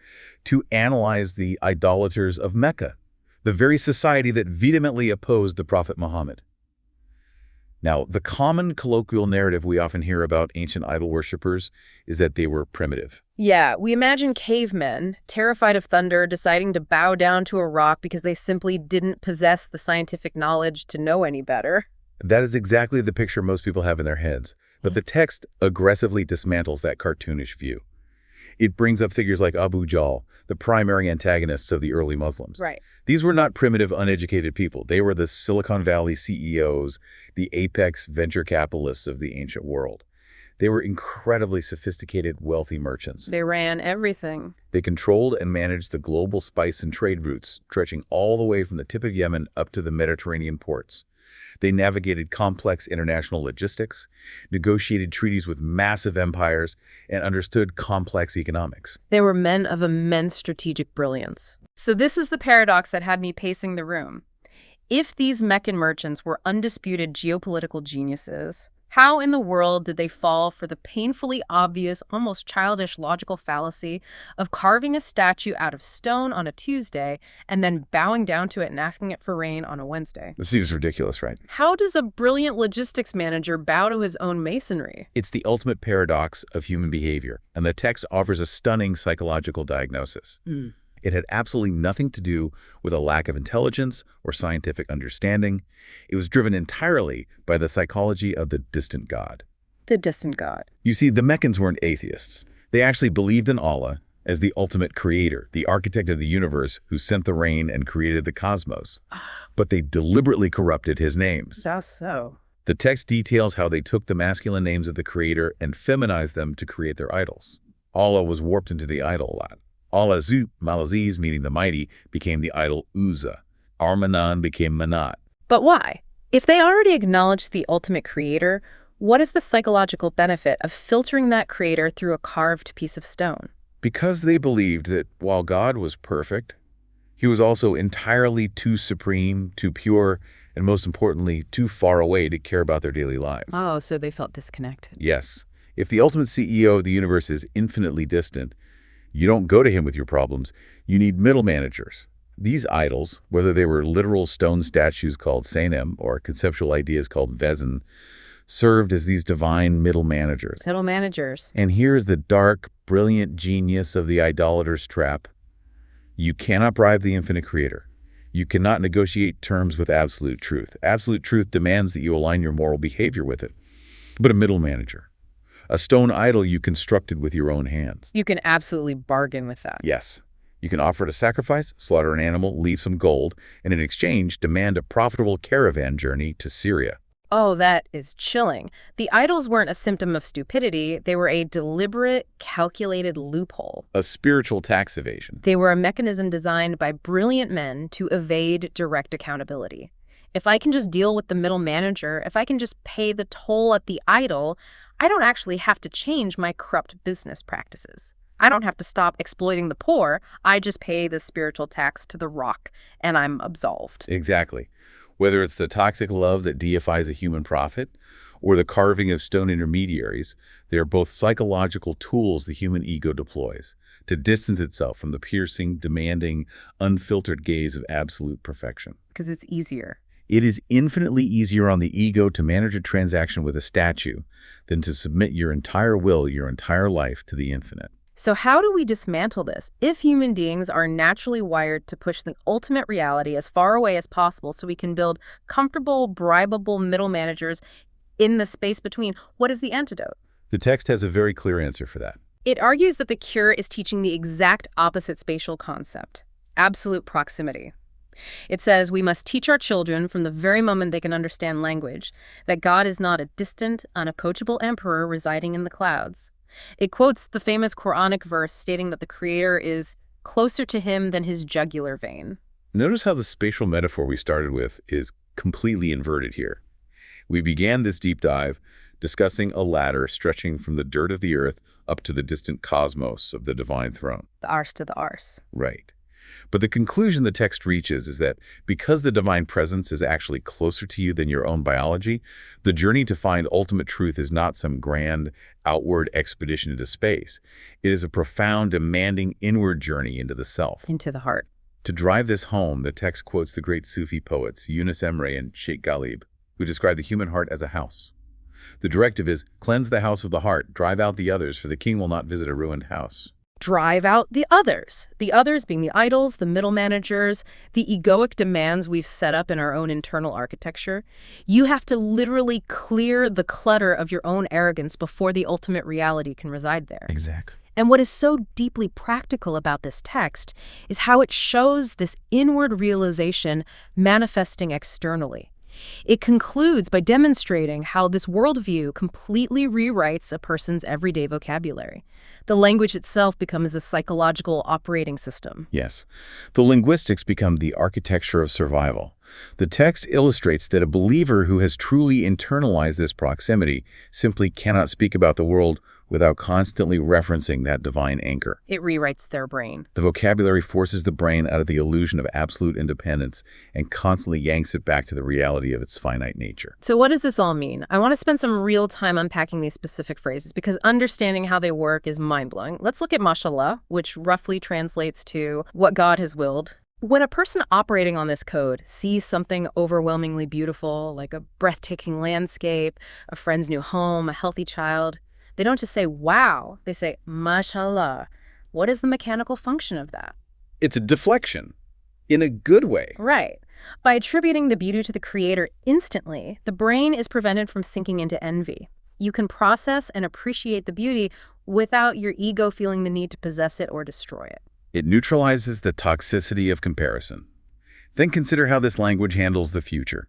to analyze the idolaters of Mecca, the very society that vehemently opposed the Prophet Muhammad. Now, the common colloquial narrative we often hear about ancient idol worshippers is that they were primitive. Yeah, we imagine cavemen, terrified of thunder, deciding to bow down to a rock because they simply didn't possess the scientific knowledge to know any better. That is exactly the picture most people have in their heads. But the text aggressively dismantles that cartoonish view. It brings up figures like Abu Jahl, the primary antagonists of the early Muslims. Right. These were not primitive, uneducated people. They were the Silicon Valley CEOs, the apex venture capitalists of the ancient world. They were incredibly sophisticated, wealthy merchants. They ran everything. They controlled and managed the global spice and trade routes, stretching all the way from the tip of Yemen up to the Mediterranean ports. They navigated complex international logistics, negotiated treaties with massive empires, and understood complex economics. They were men of immense strategic brilliance. So this is the paradox that had me pacing the room. If these Meccan merchants were undisputed geopolitical geniuses, how in the world did they fall for the painfully obvious, almost childish logical fallacy of carving a statue out of stone on a Tuesday and then bowing down to it and asking it for rain on a Wednesday? This seems ridiculous, right? How does a brilliant logistics manager bow to his own masonry? It's the ultimate paradox of human behavior, and the text offers a stunning psychological diagnosis. It had absolutely nothing to do with a lack of intelligence or scientific understanding. It was driven entirely by the psychology of the distant God. The distant God. You see, the Meccans weren't atheists. They actually believed in Allah as the ultimate creator, the architect of the universe who sent the rain and created the cosmos. But they deliberately corrupted his names. How so? The text details how they took the masculine names of the creator and feminized them to create their idols. Allah was warped into the idol lot. Al-Azu, Malaziz, meaning the mighty, became the idol Uzza. Ar-Manan became Manat. But why? If they already acknowledged the ultimate creator, what is the psychological benefit of filtering that creator through a carved piece of stone? Because they believed that while God was perfect, he was also entirely too supreme, too pure, and most importantly, too far away to care about their daily lives. Oh, so they felt disconnected. Yes. If the ultimate CEO of the universe is infinitely distant, you don't go to him with your problems. You need middle managers. These idols, whether they were literal stone statues called Sanem or conceptual ideas called Vezin, served as these divine middle managers. Middle managers. And here's the dark, brilliant genius of the idolater's trap. You cannot bribe the infinite creator. You cannot negotiate terms with absolute truth. Absolute truth demands that you align your moral behavior with it. But a middle manager, a stone idol you constructed with your own hands. You can absolutely bargain with that. Yes. You can offer it a sacrifice, slaughter an animal, leave some gold, and in exchange demand a profitable caravan journey to Syria. Oh, that is chilling. The idols weren't a symptom of stupidity. They were a deliberate, calculated loophole. A spiritual tax evasion. They were a mechanism designed by brilliant men to evade direct accountability. If I can just deal with the middle manager, if I can just pay the toll at the idol, I don't actually have to change my corrupt business practices. I don't have to stop exploiting the poor. I just pay the spiritual tax to the rock, and I'm absolved. Exactly. Whether it's the toxic love that deifies a human prophet or the carving of stone intermediaries, they are both psychological tools the human ego deploys to distance itself from the piercing, demanding, unfiltered gaze of absolute perfection. Because it's easier. It is infinitely easier on the ego to manage a transaction with a statue than to submit your entire will, your entire life to the infinite. So how do we dismantle this? If human beings are naturally wired to push the ultimate reality as far away as possible so we can build comfortable, bribable middle managers in the space between, what is the antidote? The text has a very clear answer for that. It argues that the cure is teaching the exact opposite spatial concept, absolute proximity. It says we must teach our children from the very moment they can understand language that God is not a distant, unapproachable emperor residing in the clouds. It quotes the famous Quranic verse stating that the Creator is closer to him than his jugular vein. Notice how the spatial metaphor we started with is completely inverted here. We began this deep dive discussing a ladder stretching from the dirt of the earth up to the distant cosmos of the divine throne. The arse to the arse. Right. But the conclusion the text reaches is that because the divine presence is actually closer to you than your own biology, the journey to find ultimate truth is not some grand outward expedition into space. It is a profound, demanding inward journey into the self. Into the heart. To drive this home, the text quotes the great Sufi poets Yunus Emre and Sheikh Ghalib, who describe the human heart as a house. The directive is, cleanse the house of the heart, drive out the others, for the king will not visit a ruined house. Drive out the others being the idols, the middle managers, the egoic demands we've set up in our own internal architecture. You have to literally clear the clutter of your own arrogance before the ultimate reality can reside there. Exactly. And what is so deeply practical about this text is how it shows this inward realization manifesting externally. It concludes by demonstrating how this worldview completely rewrites a person's everyday vocabulary. The language itself becomes a psychological operating system. Yes. The linguistics become the architecture of survival. The text illustrates that a believer who has truly internalized this proximity simply cannot speak about the world without constantly referencing that divine anchor. It rewrites their brain. The vocabulary forces the brain out of the illusion of absolute independence and constantly yanks it back to the reality of its finite nature. So what does this all mean? I want to spend some real time unpacking these specific phrases because understanding how they work is mind-blowing. Let's look at mashallah, which roughly translates to what God has willed. When a person operating on this code sees something overwhelmingly beautiful, like a breathtaking landscape, a friend's new home, a healthy child, they don't just say, wow, they say, mashallah. What is the mechanical function of that? It's a deflection, in a good way. Right. By attributing the beauty to the Creator instantly, the brain is prevented from sinking into envy. You can process and appreciate the beauty without your ego feeling the need to possess it or destroy it. It neutralizes the toxicity of comparison. Then consider how this language handles the future.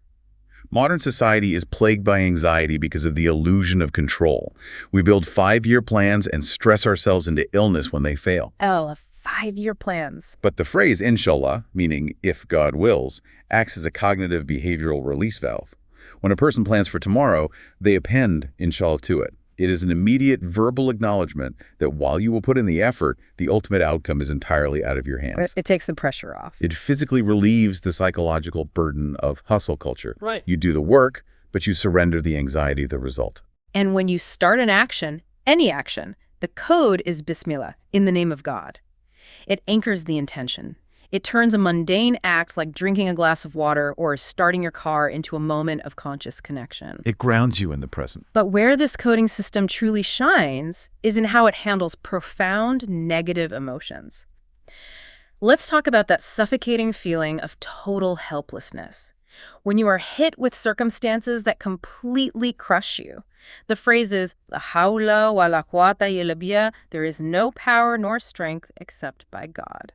Modern society is plagued by anxiety because of the illusion of control. We build 5-year plans and stress ourselves into illness when they fail. Oh, 5-year plans. But the phrase inshallah, meaning if God wills, acts as a cognitive behavioral release valve. When a person plans for tomorrow, they append inshallah to it. It is an immediate verbal acknowledgement that while you will put in the effort, the ultimate outcome is entirely out of your hands. It takes the pressure off. It physically relieves the psychological burden of hustle culture. Right. You do the work, but you surrender the anxiety of the result. And when you start an action, any action, the code is Bismillah, in the name of God. It anchors the intention. It turns a mundane act like drinking a glass of water or starting your car into a moment of conscious connection. It grounds you in the present. But where this coding system truly shines is in how it handles profound negative emotions. Let's talk about that suffocating feeling of total helplessness. When you are hit with circumstances that completely crush you. The phrase is, "La hawla wa la quwwata illa billah," there is no power nor strength except by God.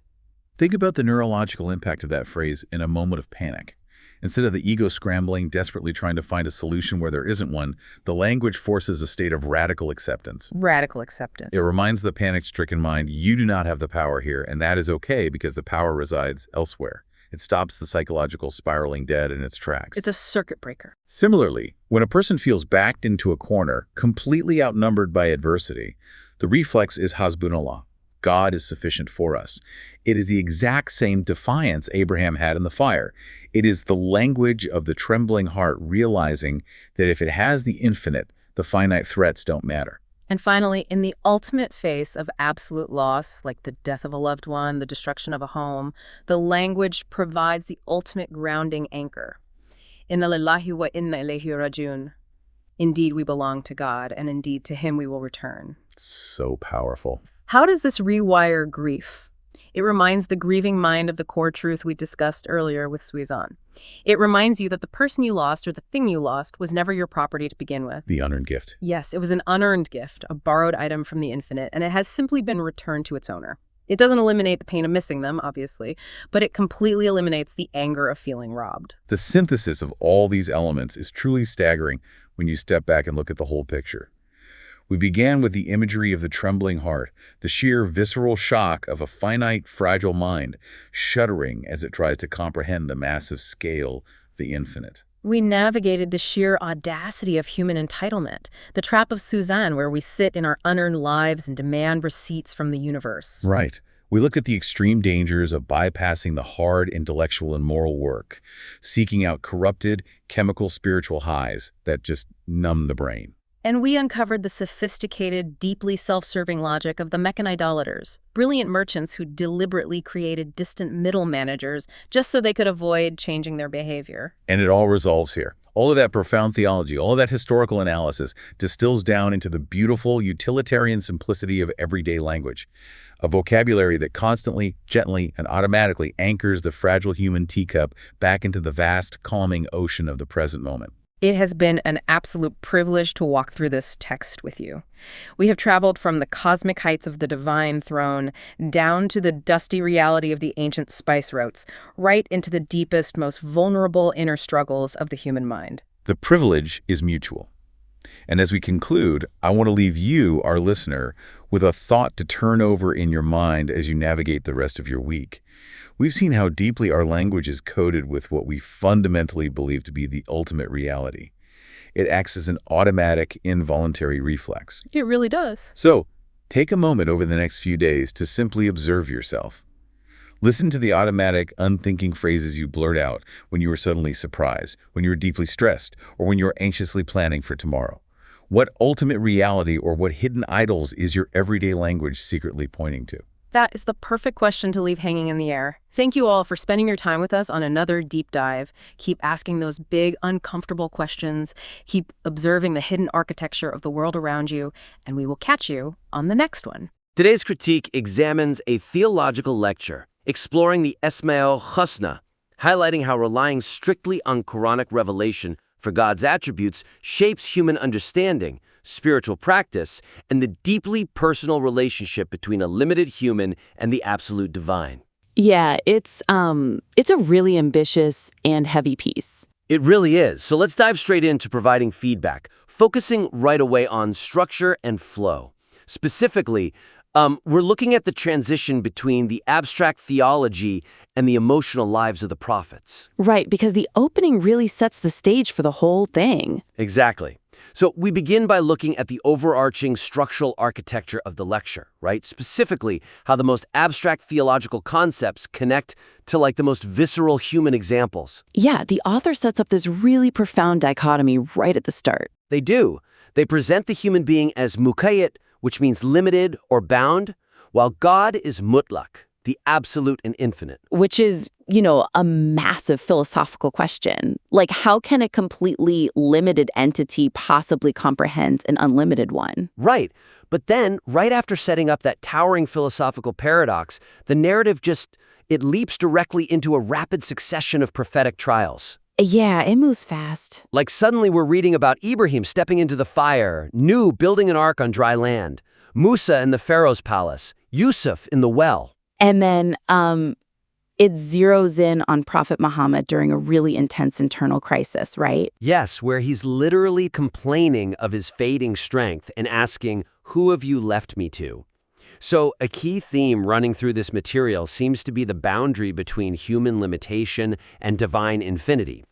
Think about the neurological impact of that phrase in a moment of panic. Instead of the ego scrambling, desperately trying to find a solution where there isn't one, the language forces a state of radical acceptance. Radical acceptance. It reminds the panic-stricken mind, you do not have the power here, and that is okay because the power resides elsewhere. It stops the psychological spiraling dead in its tracks. It's a circuit breaker. Similarly, when a person feels backed into a corner, completely outnumbered by adversity, the reflex is hasbunallah. God is sufficient for us. It is the exact same defiance Abraham had in the fire. It is the language of the trembling heart realizing that if it has the infinite, the finite threats don't matter. And finally, in the ultimate face of absolute loss, like the death of a loved one, the destruction of a home, the language provides the ultimate grounding anchor. Inna lillahi wa inna ilayhi rajiun. Indeed, we belong to God, and indeed to Him we will return. So powerful. How does this rewire grief? It reminds the grieving mind of the core truth we discussed earlier with Suizan. It reminds you that the person you lost or the thing you lost was never your property to begin with. The unearned gift. Yes, it was an unearned gift, a borrowed item from the infinite, and it has simply been returned to its owner. It doesn't eliminate the pain of missing them, obviously, but it completely eliminates the anger of feeling robbed. The synthesis of all these elements is truly staggering when you step back and look at the whole picture. We began with the imagery of the trembling heart, the sheer visceral shock of a finite, fragile mind, shuddering as it tries to comprehend the massive scale of the infinite. We navigated the sheer audacity of human entitlement, the trap of Suzanne where we sit in our unearned lives and demand receipts from the universe. Right. We looked at the extreme dangers of bypassing the hard intellectual and moral work, seeking out corrupted, chemical spiritual highs that just numb the brain. And we uncovered the sophisticated, deeply self-serving logic of the Meccan idolaters, brilliant merchants who deliberately created distant middle managers just so they could avoid changing their behavior. And it all resolves here. All of that profound theology, all of that historical analysis distills down into the beautiful, utilitarian simplicity of everyday language, a vocabulary that constantly, gently, and automatically anchors the fragile human teacup back into the vast, calming ocean of the present moment. It has been an absolute privilege to walk through this text with you. We have traveled from the cosmic heights of the divine throne down to the dusty reality of the ancient spice routes, right into the deepest, most vulnerable inner struggles of the human mind. The privilege is mutual. And as we conclude, I want to leave you, our listener, with a thought to turn over in your mind as you navigate the rest of your week. We've seen how deeply our language is coded with what we fundamentally believe to be the ultimate reality. It acts as an automatic, involuntary reflex. It really does. So, take a moment over the next few days to simply observe yourself. Listen to the automatic, unthinking phrases you blurt out when you are suddenly surprised, when you are deeply stressed, or when you are anxiously planning for tomorrow. What ultimate reality or what hidden idols is your everyday language secretly pointing to? That is the perfect question to leave hanging in the air. Thank you all for spending your time with us on another deep dive. Keep asking those big, uncomfortable questions. Keep observing the hidden architecture of the world around you, and we will catch you on the next one. Today's critique examines a theological lecture exploring the Esma-ul Husna, highlighting how relying strictly on Quranic revelation for God's attributes shapes human understanding, spiritual practice, and the deeply personal relationship between a limited human and the absolute divine. Yeah, it's a really ambitious and heavy piece. It really is. So let's dive straight into providing feedback, focusing right away on structure and flow. Specifically, we're looking at the transition between the abstract theology and the emotional lives of the prophets. Right, because the opening really sets the stage for the whole thing. Exactly. So we begin by looking at the overarching structural architecture of the lecture, right? Specifically, how the most abstract theological concepts connect to the most visceral human examples. Yeah, the author sets up this really profound dichotomy right at the start. They do. They present the human being as muqayyad, which means limited or bound, while God is mutlaq, the absolute and infinite. Which is, a massive philosophical question. Like, how can a completely limited entity possibly comprehend an unlimited one? Right. But then, right after setting up that towering philosophical paradox, the narrative it leaps directly into a rapid succession of prophetic trials. Yeah, it moves fast. Like suddenly we're reading about Ibrahim stepping into the fire, Nuh building an ark on dry land, Musa in the Pharaoh's palace, Yusuf in the well. And then it zeroes in on Prophet Muhammad during a really intense internal crisis, right? Yes, where he's literally complaining of his fading strength and asking, "Who have you left me to?" So a key theme running through this material seems to be the boundary between human limitation and divine infinity.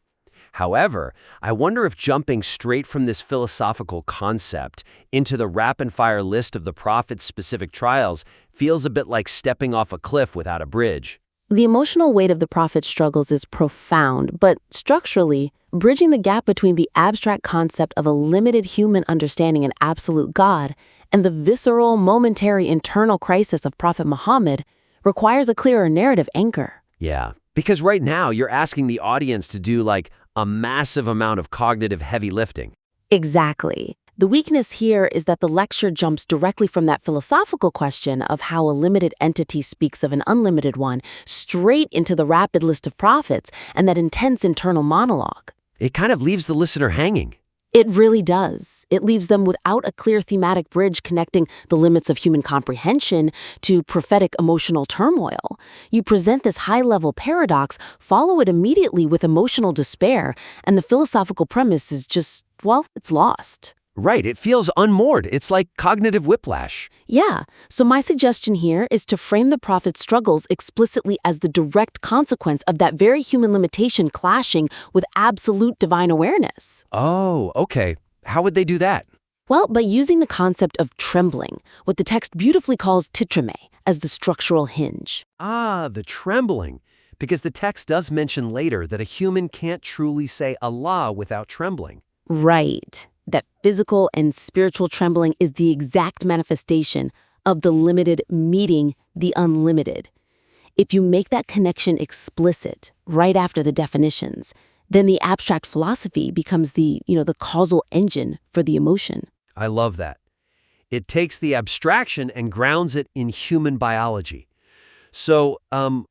However, I wonder if jumping straight from this philosophical concept into the rapid-fire list of the prophet's specific trials feels a bit like stepping off a cliff without a bridge. The emotional weight of the prophet's struggles is profound, but structurally, bridging the gap between the abstract concept of a limited human understanding an absolute God and the visceral, momentary internal crisis of Prophet Muhammad requires a clearer narrative anchor. Yeah, because right now you're asking the audience to do like a massive amount of cognitive heavy lifting. Exactly. The weakness here is that the lecture jumps directly from that philosophical question of how a limited entity speaks of an unlimited one straight into the rapid list of prophets and that intense internal monologue. It kind of leaves the listener hanging. It really does. It leaves them without a clear thematic bridge connecting the limits of human comprehension to prophetic emotional turmoil. You present this high-level paradox, follow it immediately with emotional despair, and the philosophical premise is just, well, it's lost. Right, it feels unmoored. It's like cognitive whiplash. Yeah, so my suggestion here is to frame the prophet's struggles explicitly as the direct consequence of that very human limitation clashing with absolute divine awareness. Oh, okay. How would they do that? Well, by using the concept of trembling, what the text beautifully calls titreme, as the structural hinge. Ah, the trembling. Because the text does mention later that a human can't truly say Allah without trembling. Right. That physical and spiritual trembling is the exact manifestation of the limited meeting the unlimited. If you make that connection explicit right after the definitions, then the abstract philosophy becomes the causal engine for the emotion. I love that. It takes the abstraction and grounds it in human biology. So,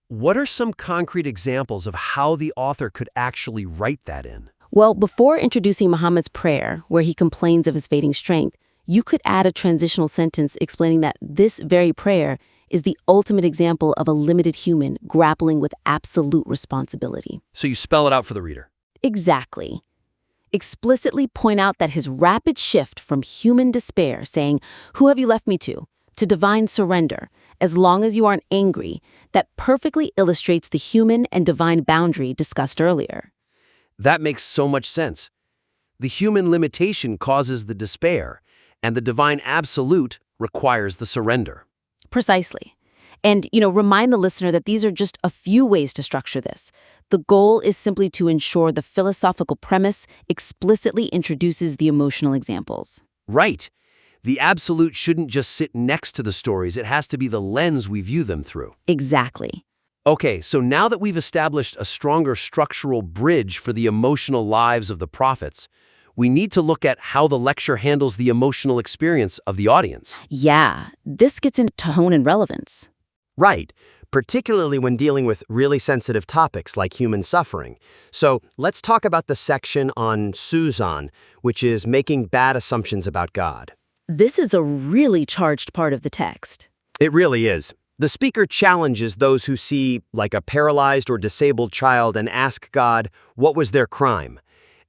what are some concrete examples of how the author could actually write that in? Well, before introducing Muhammad's prayer, where he complains of his fading strength, you could add a transitional sentence explaining that this very prayer is the ultimate example of a limited human grappling with absolute responsibility. So you spell it out for the reader. Exactly. Explicitly point out that his rapid shift from human despair, saying, "Who have you left me to divine surrender, as long as you aren't angry," that perfectly illustrates the human and divine boundary discussed earlier. That makes so much sense. The human limitation causes the despair, and the divine absolute requires the surrender. Precisely. And, remind the listener that these are just a few ways to structure this. The goal is simply to ensure the philosophical premise explicitly introduces the emotional examples. Right. The absolute shouldn't just sit next to the stories. It has to be the lens we view them through. Exactly. Okay, so now that we've established a stronger structural bridge for the emotional lives of the prophets, we need to look at how the lecture handles the emotional experience of the audience. Yeah, this gets into tone and relevance. Right, particularly when dealing with really sensitive topics like human suffering. So let's talk about the section on Suzan, which is making bad assumptions about God. This is a really charged part of the text. It really is. The speaker challenges those who see, like, a paralyzed or disabled child and ask God, what was their crime?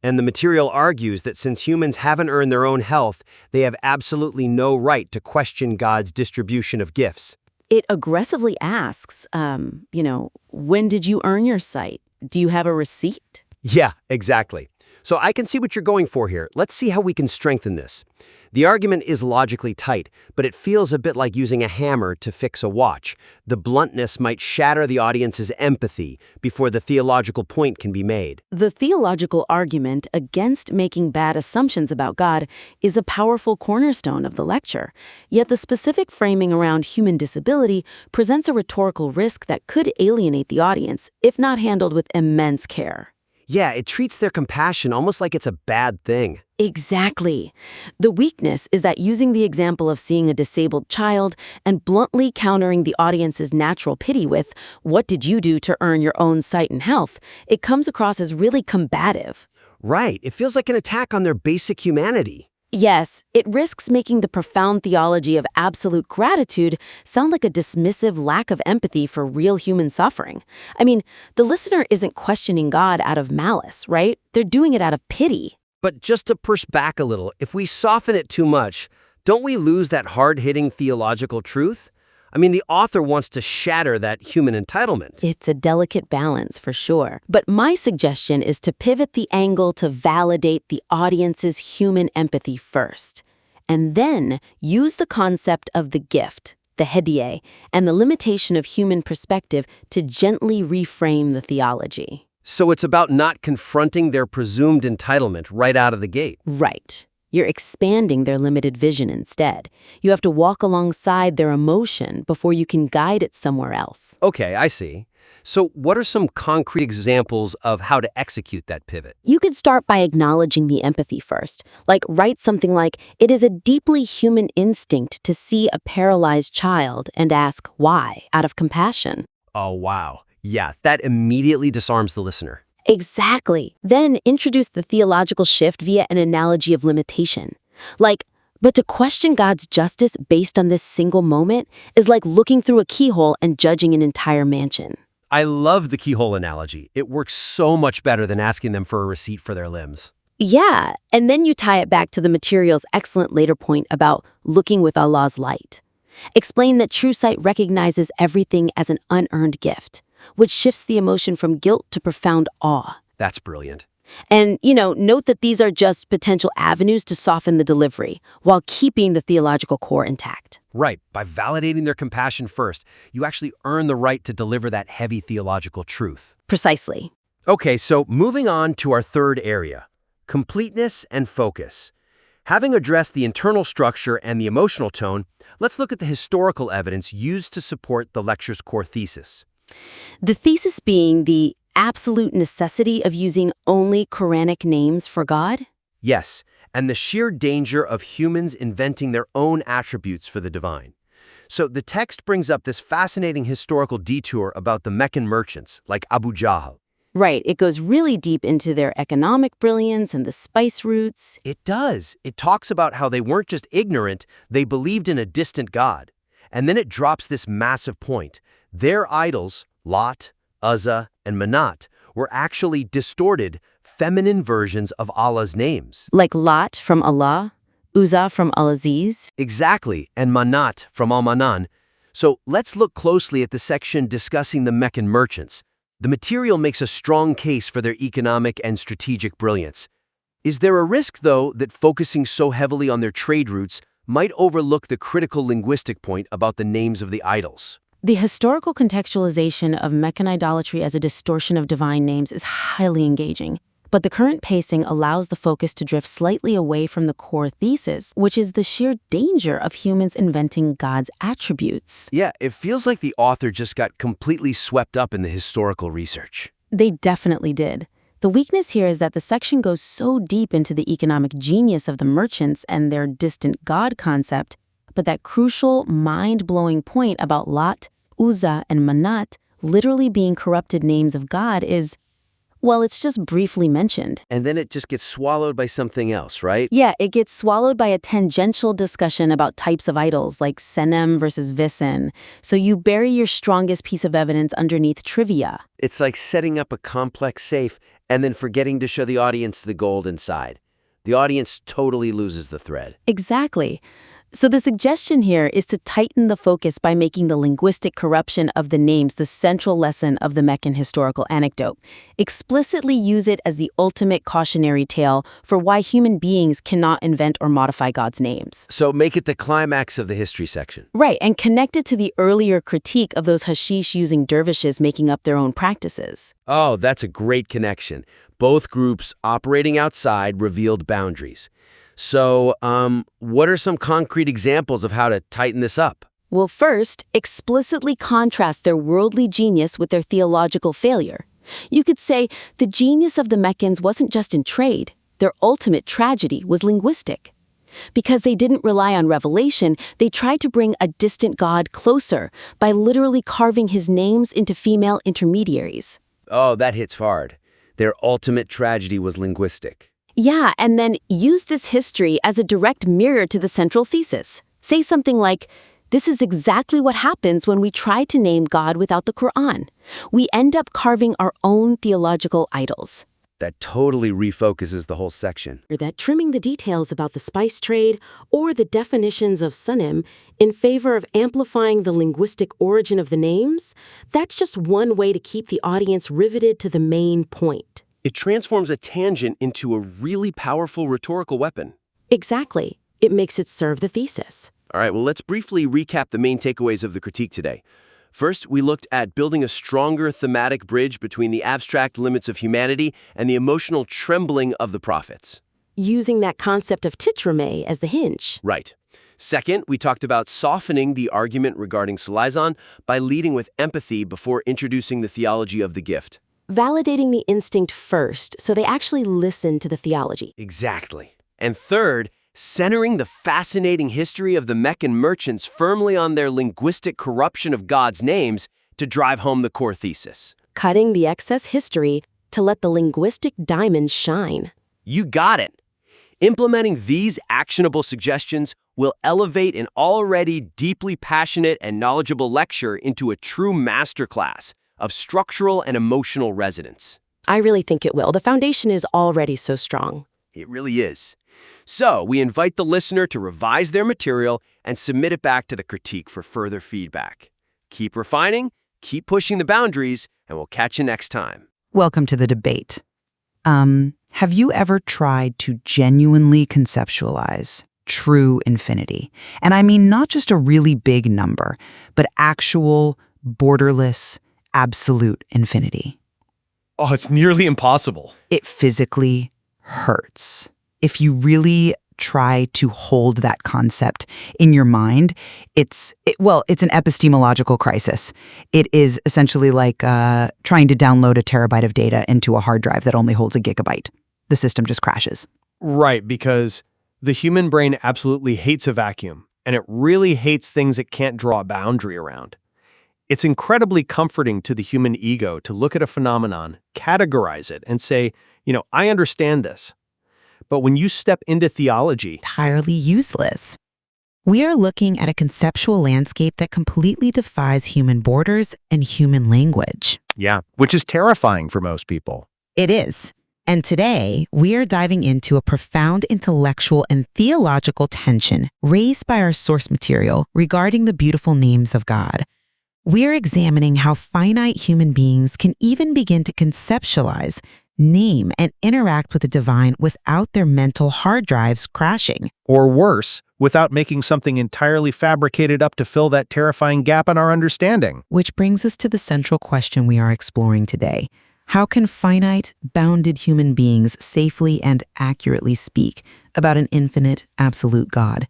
And the material argues that since humans haven't earned their own health, they have absolutely no right to question God's distribution of gifts. It aggressively asks, when did you earn your sight? Do you have a receipt? Yeah, exactly. So I can see what you're going for here. Let's see how we can strengthen this. The argument is logically tight, but it feels a bit like using a hammer to fix a watch. The bluntness might shatter the audience's empathy before the theological point can be made. The theological argument against making bad assumptions about God is a powerful cornerstone of the lecture. Yet the specific framing around human disability presents a rhetorical risk that could alienate the audience if not handled with immense care. Yeah, it treats their compassion almost like it's a bad thing. Exactly. The weakness is that using the example of seeing a disabled child and bluntly countering the audience's natural pity with, "What did you do to earn your own sight and health?" it comes across as really combative. Right, it feels like an attack on their basic humanity. Yes, it risks making the profound theology of absolute gratitude sound like a dismissive lack of empathy for real human suffering. I mean, the listener isn't questioning God out of malice, right? They're doing it out of pity. But just to push back a little, if we soften it too much, don't we lose that hard-hitting theological truth? I mean, the author wants to shatter that human entitlement. It's a delicate balance for sure. But my suggestion is to pivot the angle to validate the audience's human empathy first, and then use the concept of the gift, the hediye, and the limitation of human perspective to gently reframe the theology. So it's about not confronting their presumed entitlement right out of the gate. Right. You're expanding their limited vision instead. You have to walk alongside their emotion before you can guide it somewhere else. Okay, I see. So what are some concrete examples of how to execute that pivot? You could start by acknowledging the empathy first. Like, write something like, "It is a deeply human instinct to see a paralyzed child and ask why, out of compassion." Oh, wow. Yeah, that immediately disarms the listener. Exactly. Then introduce the theological shift via an analogy of limitation. Like, but to question God's justice based on this single moment is like looking through a keyhole and judging an entire mansion. I love the keyhole analogy. It works so much better than asking them for a receipt for their limbs. Yeah, and then you tie it back to the material's excellent later point about looking with Allah's light. Explain that true sight recognizes everything as an unearned gift, which shifts the emotion from guilt to profound awe. That's brilliant. And, note that these are just potential avenues to soften the delivery while keeping the theological core intact. Right. By validating their compassion first, you actually earn the right to deliver that heavy theological truth. Precisely. Okay, so moving on to our third area, completeness and focus. Having addressed the internal structure and the emotional tone, let's look at the historical evidence used to support the lecture's core thesis. The thesis being the absolute necessity of using only Quranic names for God? Yes, and the sheer danger of humans inventing their own attributes for the divine. So the text brings up this fascinating historical detour about the Meccan merchants, like Abu Jahl. Right, it goes really deep into their economic brilliance and the spice routes. It does. It talks about how they weren't just ignorant, they believed in a distant god. And then it drops this massive point. Their idols, Lat, Uzza, and Manat, were actually distorted, feminine versions of Allah's names. Like Lat from Allah, Uzza from Al-Aziz. Exactly, and Manat from Al-Manan. So let's look closely at the section discussing the Meccan merchants. The material makes a strong case for their economic and strategic brilliance. Is there a risk, though, that focusing so heavily on their trade routes might overlook the critical linguistic point about the names of the idols? The historical contextualization of Meccan idolatry as a distortion of divine names is highly engaging, but the current pacing allows the focus to drift slightly away from the core thesis, which is the sheer danger of humans inventing God's attributes. Yeah, it feels like the author just got completely swept up in the historical research. They definitely did. The weakness here is that the section goes so deep into the economic genius of the merchants and their distant God concept, but that crucial, mind-blowing point about Lat, Uzza, and Manat literally being corrupted names of God is, well, it's just briefly mentioned. And then it just gets swallowed by something else, right? Yeah, it gets swallowed by a tangential discussion about types of idols like Senem versus Visin. So you bury your strongest piece of evidence underneath trivia. It's like setting up a complex safe and then forgetting to show the audience the gold inside. The audience totally loses the thread. Exactly. So the suggestion here is to tighten the focus by making the linguistic corruption of the names the central lesson of the Meccan historical anecdote. Explicitly use it as the ultimate cautionary tale for why human beings cannot invent or modify God's names. So make it the climax of the history section. Right, and connect it to the earlier critique of those hashish-using dervishes making up their own practices. Oh, that's a great connection. Both groups operating outside revealed boundaries. So, what are some concrete examples of how to tighten this up? Well, first, explicitly contrast their worldly genius with their theological failure. You could say the genius of the Meccans wasn't just in trade. Their ultimate tragedy was linguistic. Because they didn't rely on revelation, they tried to bring a distant God closer by literally carving his names into female intermediaries. Oh, that hits hard. Their ultimate tragedy was linguistic. Yeah, and then use this history as a direct mirror to the central thesis. Say something like, this is exactly what happens when we try to name God without the Quran. We end up carving our own theological idols. That totally refocuses the whole section. Or that trimming the details about the spice trade or the definitions of sunim in favor of amplifying the linguistic origin of the names, that's just one way to keep the audience riveted to the main point. It transforms a tangent into a really powerful rhetorical weapon. Exactly. It makes it serve the thesis. All right, well, let's briefly recap the main takeaways of the critique today. First, we looked at building a stronger thematic bridge between the abstract limits of humanity and the emotional trembling of the prophets. Using that concept of titrame as the hinge. Right. Second, we talked about softening the argument regarding Salizan by leading with empathy before introducing the theology of the gift. Validating the instinct first so they actually listen to the theology. Exactly. And third, centering the fascinating history of the Meccan merchants firmly on their linguistic corruption of God's names to drive home the core thesis. Cutting the excess history to let the linguistic diamond shine. You got it. Implementing these actionable suggestions will elevate an already deeply passionate and knowledgeable lecture into a true masterclass of structural and emotional resonance. I really think it will. The foundation is already so strong. It really is. So, we invite the listener to revise their material and submit it back to the critique for further feedback. Keep refining, keep pushing the boundaries, and we'll catch you next time. Welcome to the debate. Have you ever tried to genuinely conceptualize true infinity? And I mean not just a really big number, but actual, borderless, absolute infinity. Oh, it's nearly impossible. It physically hurts. If you really try to hold that concept in your mind, it's an epistemological crisis. It is essentially like trying to download a terabyte of data into a hard drive that only holds a gigabyte. The system just crashes. Right, because the human brain absolutely hates a vacuum, and it really hates things it can't draw a boundary around. It's incredibly comforting to the human ego to look at a phenomenon, categorize it, and say, I understand this. But when you step into theology, entirely useless. We are looking at a conceptual landscape that completely defies human borders and human language. Yeah, which is terrifying for most people. It is. And today, we are diving into a profound intellectual and theological tension raised by our source material regarding the beautiful names of God. We are examining how finite human beings can even begin to conceptualize, name, and interact with the divine without their mental hard drives crashing. Or worse, without making something entirely fabricated up to fill that terrifying gap in our understanding. Which brings us to the central question we are exploring today. How can finite, bounded human beings safely and accurately speak about an infinite, absolute God?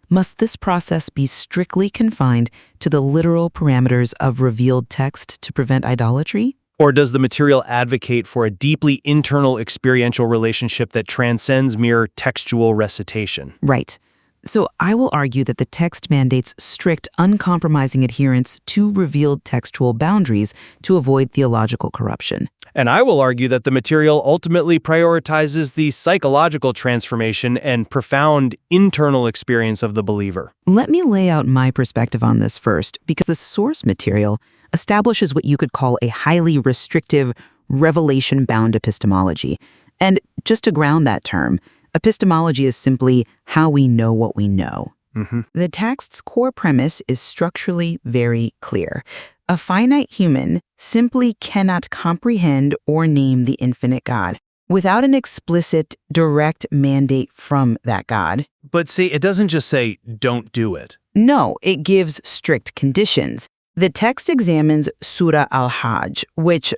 Must this process be strictly confined to the literal parameters of revealed text to prevent idolatry? Or does the material advocate for a deeply internal experiential relationship that transcends mere textual recitation? Right. So I will argue that the text mandates strict, uncompromising adherence to revealed textual boundaries to avoid theological corruption. And I will argue that the material ultimately prioritizes the psychological transformation and profound internal experience of the believer. Let me lay out my perspective on this first, because the source material establishes what you could call a highly restrictive, revelation-bound epistemology. And just to ground that term, epistemology is simply how we know what we know. The text's core premise is structurally very clear. A finite human simply cannot comprehend or name the infinite God without an explicit, direct mandate from that God. But see, it doesn't just say, don't do it. No, it gives strict conditions. The text examines Surah Al-Hajj, which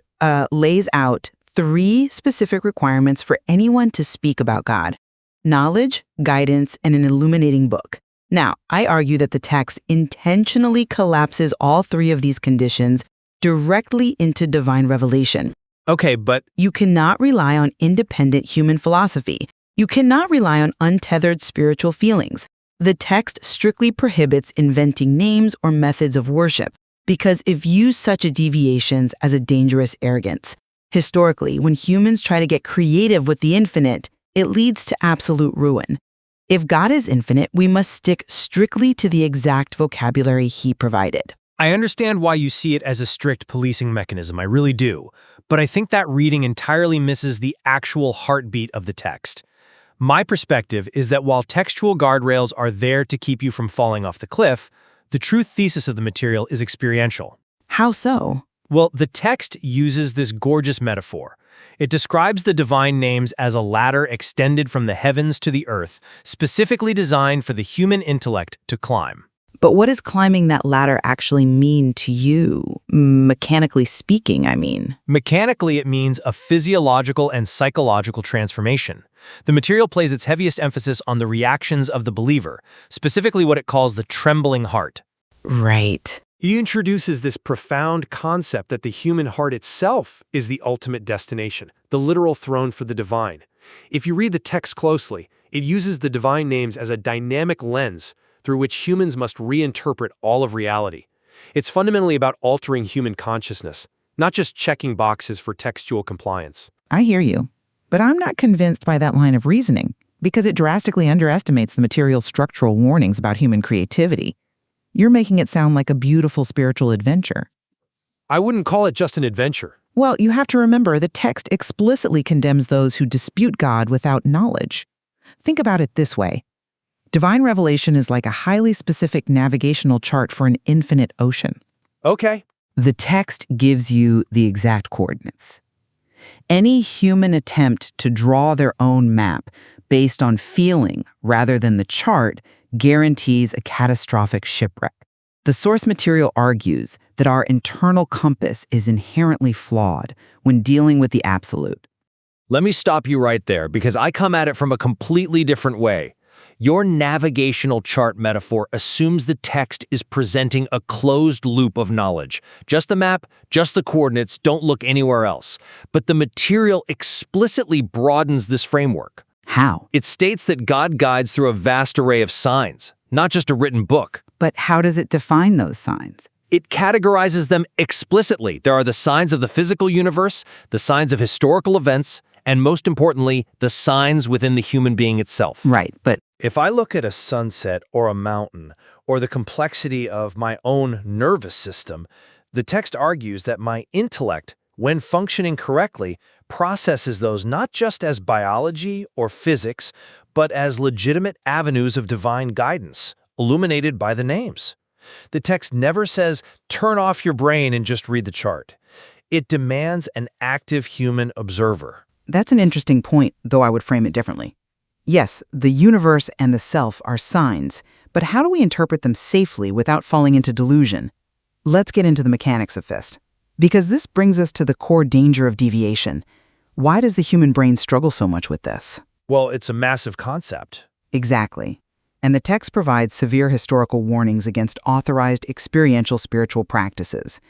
lays out 3 specific requirements for anyone to speak about God: knowledge, guidance, and an illuminating book. Now, I argue that the text intentionally collapses all 3 of these conditions directly into divine revelation. Okay, but you cannot rely on independent human philosophy. You cannot rely on untethered spiritual feelings. The text strictly prohibits inventing names or methods of worship because it views such deviations as a dangerous arrogance. Historically, when humans try to get creative with the infinite, it leads to absolute ruin. If God is infinite, we must stick strictly to the exact vocabulary he provided. I understand why you see it as a strict policing mechanism, I really do. but I think that reading entirely misses the actual heartbeat of the text. My perspective is that while textual guardrails are there to keep you from falling off the cliff, the true thesis of the material is experiential. How so? Well, the text uses this gorgeous metaphor. It describes the divine names as a ladder extended from the heavens to the earth, specifically designed for the human intellect to climb. But what does climbing that ladder actually mean to you? Mechanically speaking, I mean. Mechanically, it means a physiological and psychological transformation. The material places its heaviest emphasis on the reactions of the believer, specifically what it calls the trembling heart. Right. It introduces this profound concept that the human heart itself is the ultimate destination, the literal throne for the divine. If you read the text closely, it uses the divine names as a dynamic lens through which humans must reinterpret all of reality. It's fundamentally about altering human consciousness, not just checking boxes for textual compliance. I hear you. But I'm not convinced by that line of reasoning, because it drastically underestimates the material's structural warnings about human creativity. You're making it sound like a beautiful spiritual adventure. I wouldn't call it just an adventure. Well, you have to remember the text explicitly condemns those who dispute God without knowledge. Think about it this way. Divine revelation is like a highly specific navigational chart for an infinite ocean. Okay. The text gives you the exact coordinates. Any human attempt to draw their own map based on feeling rather than the chart guarantees a catastrophic shipwreck. The source material argues that our internal compass is inherently flawed when dealing with the absolute. Let me stop you right there, because I come at it from a completely different way. Your navigational chart metaphor assumes the text is presenting a closed loop of knowledge. Just the map, just the coordinates, don't look anywhere else. But the material explicitly broadens this framework. How? It states that God guides through a vast array of signs, not just a written book. But how does it define those signs? It categorizes them explicitly. There are the signs of the physical universe, the signs of historical events, and most importantly, the signs within the human being itself. Right, but if I look at a sunset or a mountain, or the complexity of my own nervous system, the text argues that my intellect, when functioning correctly, processes those not just as biology or physics, but as legitimate avenues of divine guidance, illuminated by the names. The text never says, turn off your brain and just read the chart. It demands an active human observer. That's an interesting point, though I would frame it differently. Yes, the universe and the self are signs, but how do we interpret them safely without falling into delusion? Let's get into the mechanics of FIST. Because this brings us to the core danger of deviation. Why does the human brain struggle so much with this? Well, it's a massive concept. Exactly. And the text provides severe historical warnings against authorized experiential spiritual practices.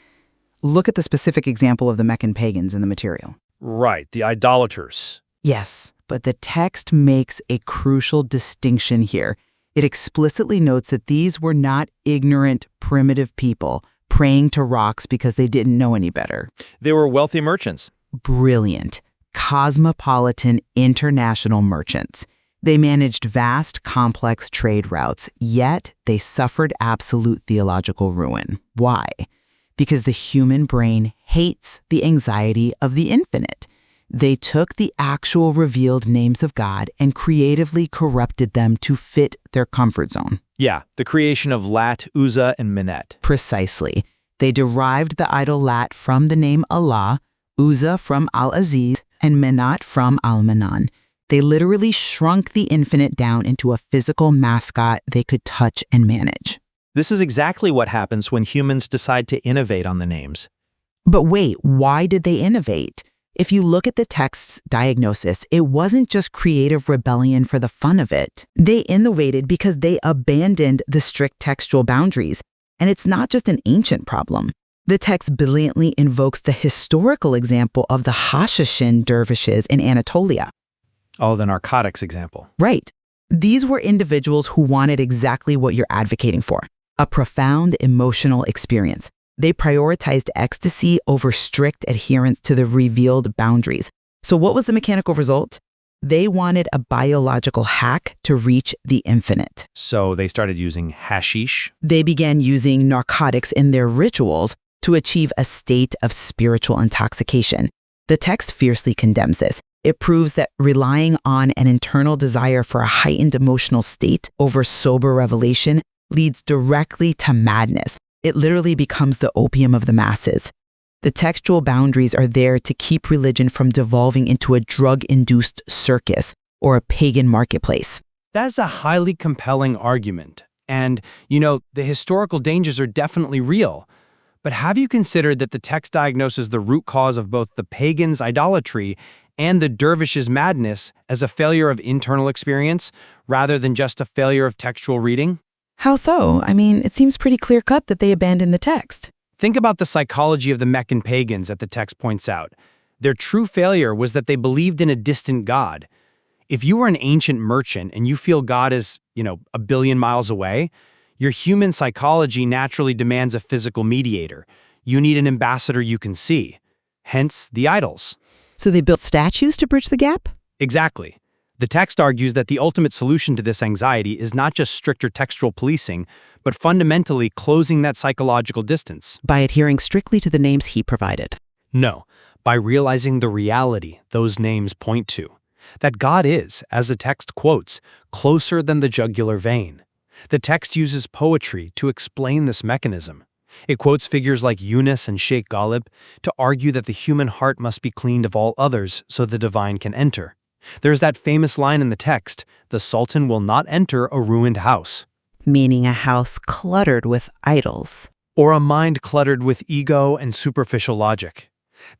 Look at the specific example of the Meccan pagans in the material. Right, the idolaters. Yes, but the text makes a crucial distinction here. It explicitly notes that these were not ignorant, primitive people praying to rocks because they didn't know any better. They were wealthy merchants. Brilliant, cosmopolitan, international merchants. They managed vast, complex trade routes, yet they suffered absolute theological ruin. Why? Because the human brain hates the anxiety of the infinite. They took the actual revealed names of God and creatively corrupted them to fit their comfort zone. Yeah, the creation of Lat, Uzza, and Menet. Precisely. They derived the idol Lat from the name Allah, Uzza from Al-Aziz, and Menat from Al-Manan. They literally shrunk the infinite down into a physical mascot they could touch and manage. This is exactly what happens when humans decide to innovate on the names. But wait, why did they innovate? If you look at the text's diagnosis, it wasn't just creative rebellion for the fun of it. They innovated because they abandoned the strict textual boundaries. And it's not just an ancient problem. The text brilliantly invokes the historical example of the Hashashin dervishes in Anatolia. Oh, the narcotics example. Right. These were individuals who wanted exactly what you're advocating for, a profound emotional experience. They prioritized ecstasy over strict adherence to the revealed boundaries. So what was the mechanical result? They wanted a biological hack to reach the infinite. So they started using hashish. They began using narcotics in their rituals to achieve a state of spiritual intoxication. The text fiercely condemns this. It proves that relying on an internal desire for a heightened emotional state over sober revelation leads directly to madness. It literally becomes the opium of the masses. The textual boundaries are there to keep religion from devolving into a drug-induced circus or a pagan marketplace. That's a highly compelling argument. And, the historical dangers are definitely real. But have you considered that the text diagnoses the root cause of both the pagan's idolatry and the dervish's madness as a failure of internal experience rather than just a failure of textual reading? How so? I mean, it seems pretty clear-cut that they abandoned the text. Think about the psychology of the Meccan pagans that the text points out. Their true failure was that they believed in a distant God. If you are an ancient merchant and you feel God is, a billion miles away, your human psychology naturally demands a physical mediator. You need an ambassador you can see. Hence, the idols. So they built statues to bridge the gap? Exactly. The text argues that the ultimate solution to this anxiety is not just stricter textual policing, but fundamentally closing that psychological distance. By adhering strictly to the names he provided. No, by realizing the reality those names point to. That God is, as the text quotes, closer than the jugular vein. The text uses poetry to explain this mechanism. It quotes figures like Yunus and Sheikh Ghalib to argue that the human heart must be cleaned of all others so the divine can enter. There's that famous line in the text, the Sultan will not enter a ruined house. Meaning a house cluttered with idols. Or a mind cluttered with ego and superficial logic.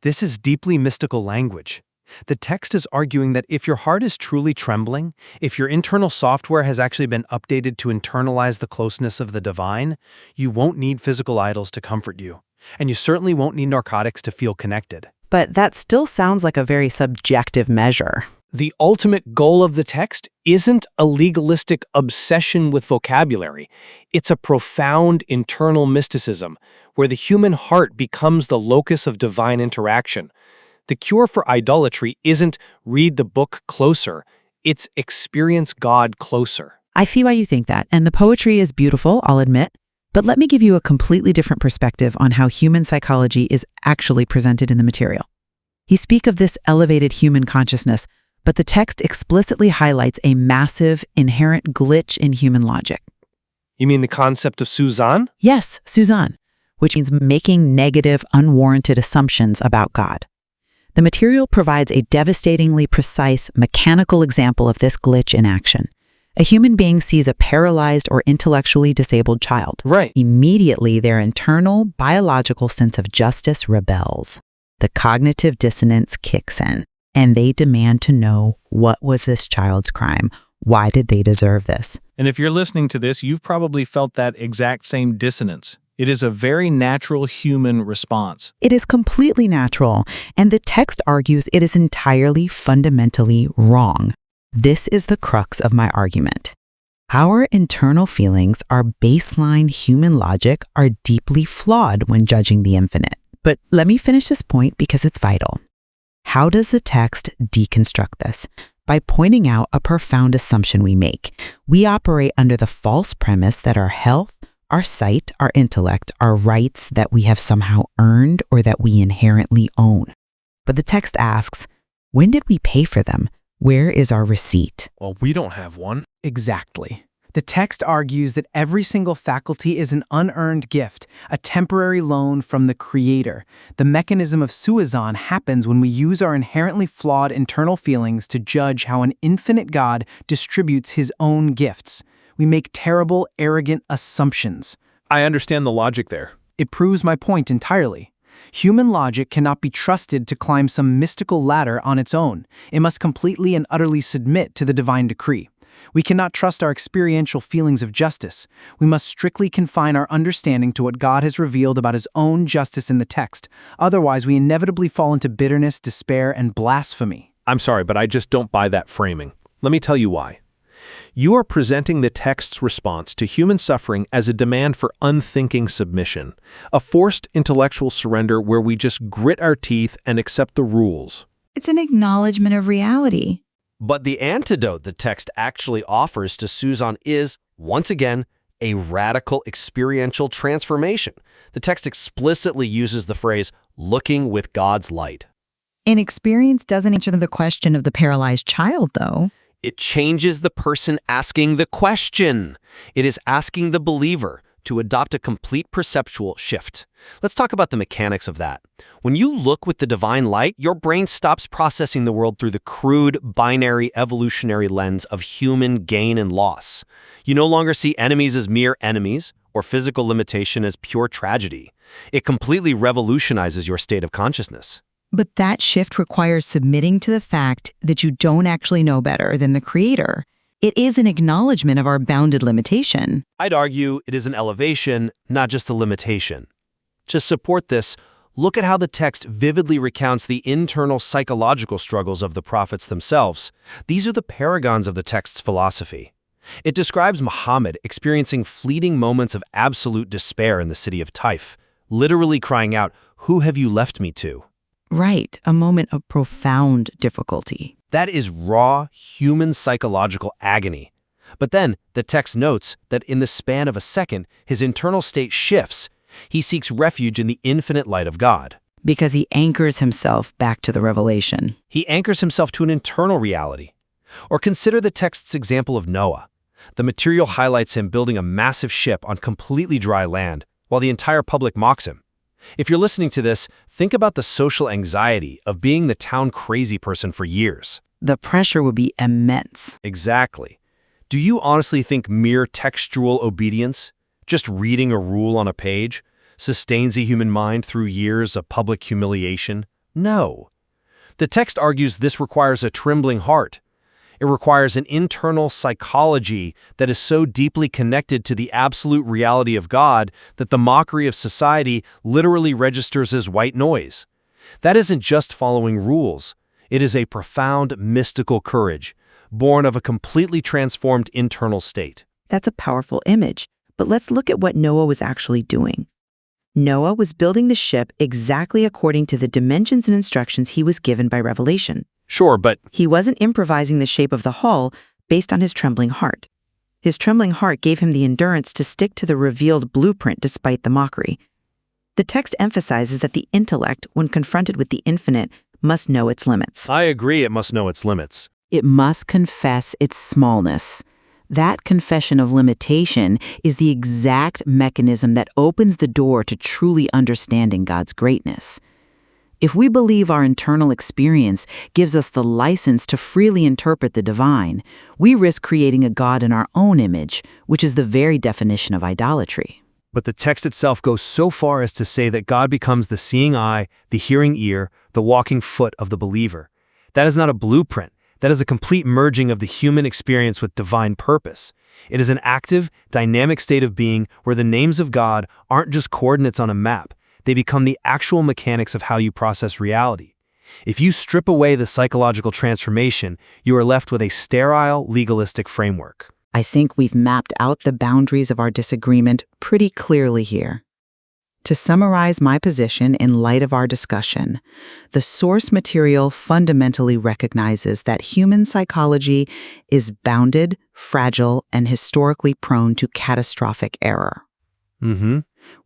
This is deeply mystical language. The text is arguing that if your heart is truly trembling, if your internal software has actually been updated to internalize the closeness of the divine, you won't need physical idols to comfort you. And you certainly won't need narcotics to feel connected. But that still sounds like a very subjective measure. The ultimate goal of the text isn't a legalistic obsession with vocabulary. It's a profound internal mysticism, where the human heart becomes the locus of divine interaction. The cure for idolatry isn't read the book closer, it's experience God closer. I see why you think that, and the poetry is beautiful, I'll admit. But let me give you a completely different perspective on how human psychology is actually presented in the material. You speak of this elevated human consciousness, but the text explicitly highlights a massive, inherent glitch in human logic. You mean the concept of Suzanne? Yes, Suzanne, which means making negative, unwarranted assumptions about God. The material provides a devastatingly precise, mechanical example of this glitch in action. A human being sees a paralyzed or intellectually disabled child. Right. Immediately, their internal, biological sense of justice rebels. The cognitive dissonance kicks in, and they demand to know, what was this child's crime? Why did they deserve this? And if you're listening to this, you've probably felt that exact same dissonance. It is a very natural human response. It is completely natural, and the text argues it is entirely fundamentally wrong. This is the crux of my argument. Our internal feelings, our baseline human logic, are deeply flawed when judging the infinite. But let me finish this point because it's vital. How does the text deconstruct this? By pointing out a profound assumption we make. We operate under the false premise that our health, our sight, our intellect are rights that we have somehow earned or that we inherently own. But the text asks, when did we pay for them? Where is our receipt? Well, we don't have one. Exactly. The text argues that every single faculty is an unearned gift, a temporary loan from the Creator. The mechanism of Suzanne happens when we use our inherently flawed internal feelings to judge how an infinite God distributes his own gifts. We make terrible, arrogant assumptions. I understand the logic there. It proves my point entirely. Human logic cannot be trusted to climb some mystical ladder on its own. It must completely and utterly submit to the divine decree. We cannot trust our experiential feelings of justice. We must strictly confine our understanding to what God has revealed about his own justice in the text. Otherwise, we inevitably fall into bitterness, despair, and blasphemy. I'm sorry, but I just don't buy that framing. Let me tell you why. You are presenting the text's response to human suffering as a demand for unthinking submission, a forced intellectual surrender where we just grit our teeth and accept the rules. It's an acknowledgement of reality. But the antidote the text actually offers to Suzanne is, once again, a radical experiential transformation. The text explicitly uses the phrase, looking with God's light. Inexperience doesn't answer the question of the paralyzed child, though. It changes the person asking the question. It is asking the believer to adopt a complete perceptual shift. Let's talk about the mechanics of that. When you look with the divine light, your brain stops processing the world through the crude, binary, evolutionary lens of human gain and loss. You no longer see enemies as mere enemies or physical limitation as pure tragedy. It completely revolutionizes your state of consciousness. But that shift requires submitting to the fact that you don't actually know better than the Creator. It is an acknowledgement of our bounded limitation. I'd argue it is an elevation, not just a limitation. To support this, look at how the text vividly recounts the internal psychological struggles of the prophets themselves. These are the paragons of the text's philosophy. It describes Muhammad experiencing fleeting moments of absolute despair in the city of Taif, literally crying out, "Who have you left me to?" Right, a moment of profound difficulty. That is raw, human psychological agony. But then, the text notes that in the span of a second, his internal state shifts. He seeks refuge in the infinite light of God. Because he anchors himself back to the revelation. He anchors himself to an internal reality. Or consider the text's example of Noah. The material highlights him building a massive ship on completely dry land, while the entire public mocks him. If you're listening to this, think about the social anxiety of being the town crazy person for years. The pressure would be immense. Exactly. Do you honestly think mere textual obedience, just reading a rule on a page, sustains a human mind through years of public humiliation? No. The text argues this requires a trembling heart. It requires an internal psychology that is so deeply connected to the absolute reality of God that the mockery of society literally registers as white noise. That isn't just following rules. It is a profound mystical courage, born of a completely transformed internal state. That's a powerful image, but let's look at what Noah was actually doing. Noah was building the ship exactly according to the dimensions and instructions he was given by revelation. Sure, but he wasn't improvising the shape of the hull based on his trembling heart. His trembling heart gave him the endurance to stick to the revealed blueprint despite the mockery. The text emphasizes that the intellect, when confronted with the infinite, must know its limits. I agree it must know its limits. It must confess its smallness. That confession of limitation is the exact mechanism that opens the door to truly understanding God's greatness. If we believe our internal experience gives us the license to freely interpret the divine, we risk creating a God in our own image, which is the very definition of idolatry. But the text itself goes so far as to say that God becomes the seeing eye, the hearing ear, the walking foot of the believer. That is not a blueprint. That is a complete merging of the human experience with divine purpose. It is an active, dynamic state of being where the names of God aren't just coordinates on a map. They become the actual mechanics of how you process reality. If you strip away the psychological transformation, you are left with a sterile, legalistic framework. I think we've mapped out the boundaries of our disagreement pretty clearly here. To summarize my position in light of our discussion, the source material fundamentally recognizes that human psychology is bounded, fragile, and historically prone to catastrophic error.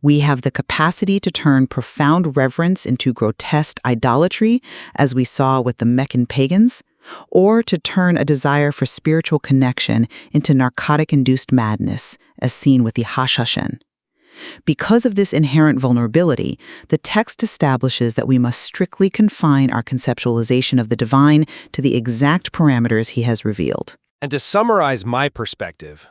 We have the capacity to turn profound reverence into grotesque idolatry, as we saw with the Meccan pagans, or to turn a desire for spiritual connection into narcotic-induced madness, as seen with the Hashashin. Because of this inherent vulnerability, the text establishes that we must strictly confine our conceptualization of the divine to the exact parameters he has revealed. And to summarize my perspective,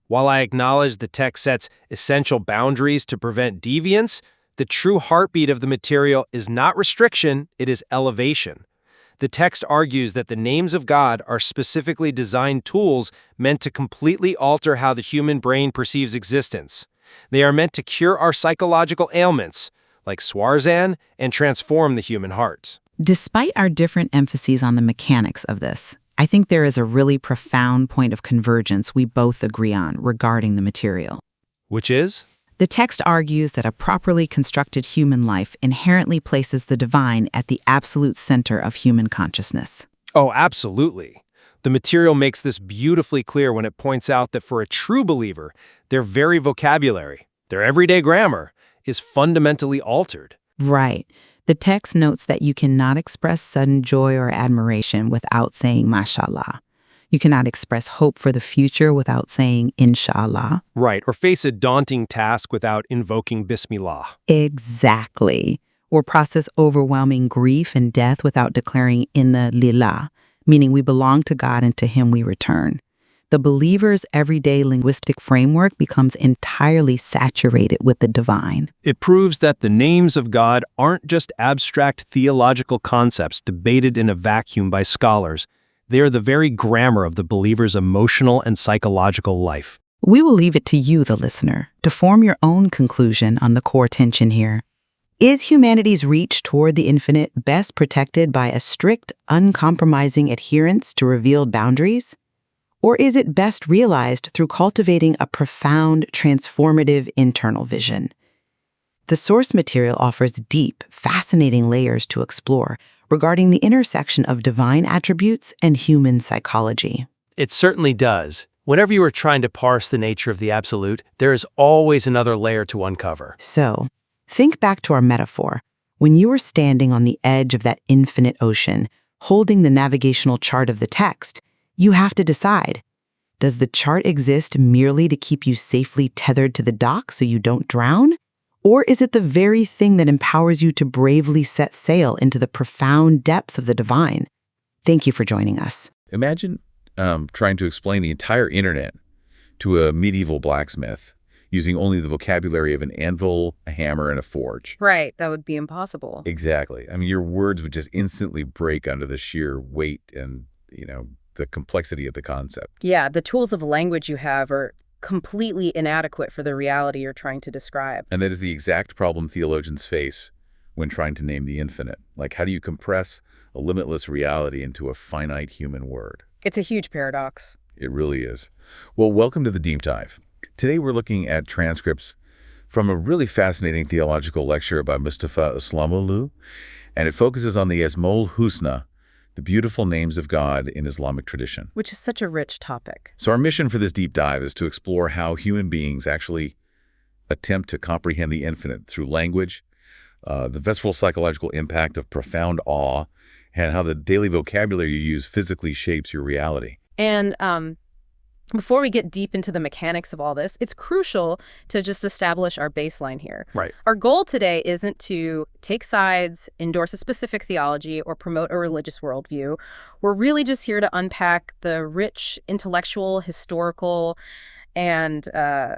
while I acknowledge the text sets essential boundaries to prevent deviance, the true heartbeat of the material is not restriction, it is elevation. The text argues that the names of God are specifically designed tools meant to completely alter how the human brain perceives existence. They are meant to cure our psychological ailments, like Swarzan, and transform the human heart. Despite our different emphases on the mechanics of this, I think there is a really profound point of convergence we both agree on regarding the material. Which is? The text argues that a properly constructed human life inherently places the divine at the absolute center of human consciousness. Oh, absolutely. The material makes this beautifully clear when it points out that for a true believer, their very vocabulary, their everyday grammar, is fundamentally altered. Right. The text notes that you cannot express sudden joy or admiration without saying mashallah. You cannot express hope for the future without saying inshallah. Right, or face a daunting task without invoking Bismillah. Exactly. Or process overwhelming grief and death without declaring inna lillah, meaning we belong to God and to Him we return. The believer's everyday linguistic framework becomes entirely saturated with the divine. It proves that the names of God aren't just abstract theological concepts debated in a vacuum by scholars. They are the very grammar of the believer's emotional and psychological life. We will leave it to you, the listener, to form your own conclusion on the core tension here. Is humanity's reach toward the infinite best protected by a strict, uncompromising adherence to revealed boundaries? Or is it best realized through cultivating a profound, transformative internal vision? The source material offers deep, fascinating layers to explore regarding the intersection of divine attributes and human psychology. It certainly does. Whenever you are trying to parse the nature of the absolute, there is always another layer to uncover. So, think back to our metaphor. When you are standing on the edge of that infinite ocean, holding the navigational chart of the text, you have to decide, does the chart exist merely to keep you safely tethered to the dock so you don't drown? Or is it the very thing that empowers you to bravely set sail into the profound depths of the divine? Thank you for joining us. Imagine trying to explain the entire internet to a medieval blacksmith using only the vocabulary of an anvil, a hammer, and a forge. Right, that would be impossible. Exactly. I mean, your words would just instantly break under the sheer weight and, the complexity of the concept. Yeah, the tools of language you have are completely inadequate for the reality you're trying to describe. And that is the exact problem theologians face when trying to name the infinite. Like, how do you compress a limitless reality into a finite human word? It's a huge paradox. It really is. Well, welcome to the Deep Dive. Today we're looking at transcripts from a really fascinating theological lecture by Mustafa İslamoğlu, and it focuses on the Esma-ul Husna, the beautiful names of God in Islamic tradition. Which is such a rich topic. So our mission for this deep dive is to explore how human beings actually attempt to comprehend the infinite through language, the visceral psychological impact of profound awe, and how the daily vocabulary you use physically shapes your reality. And before we get deep into the mechanics of all this, it's crucial to just establish our baseline here. Right. Our goal today isn't to take sides, endorse a specific theology, or promote a religious worldview. We're really just here to unpack the rich intellectual, historical, and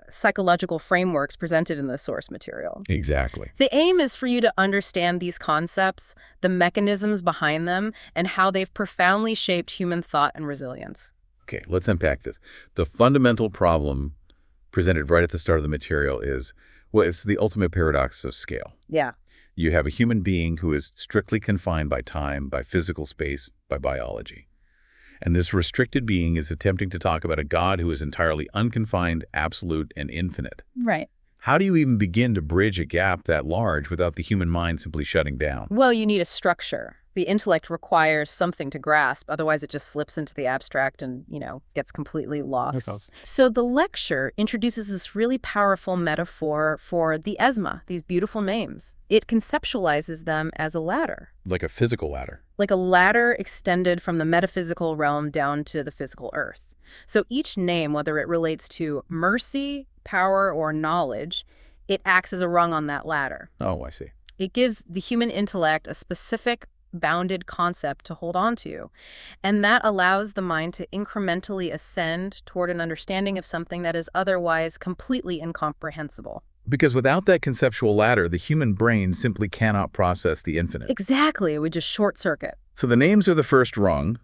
psychological frameworks presented in the source material. Exactly. The aim is for you to understand these concepts, the mechanisms behind them, and how they've profoundly shaped human thought and resilience. Okay, let's unpack this. The fundamental problem presented right at the start of the material is, well, it's the ultimate paradox of scale. Yeah. You have a human being who is strictly confined by time, by physical space, by biology. And this restricted being is attempting to talk about a God who is entirely unconfined, absolute, and infinite. Right. How do you even begin to bridge a gap that large without the human mind simply shutting down? Well, you need a structure. The intellect requires something to grasp, otherwise it just slips into the abstract and, gets completely lost. Okay. So the lecture introduces this really powerful metaphor for the Esma, these beautiful names. It conceptualizes them as a ladder. Like a physical ladder. Like a ladder extended from the metaphysical realm down to the physical earth. So each name, whether it relates to mercy, power, or knowledge, it acts as a rung on that ladder. Oh, I see. It gives the human intellect a specific bounded concept to hold on to, and that allows the mind to incrementally ascend toward an understanding of something that is otherwise completely incomprehensible. Because without that conceptual ladder, the human brain simply cannot process the infinite. Exactly. It would just short circuit. So the names are the first rung,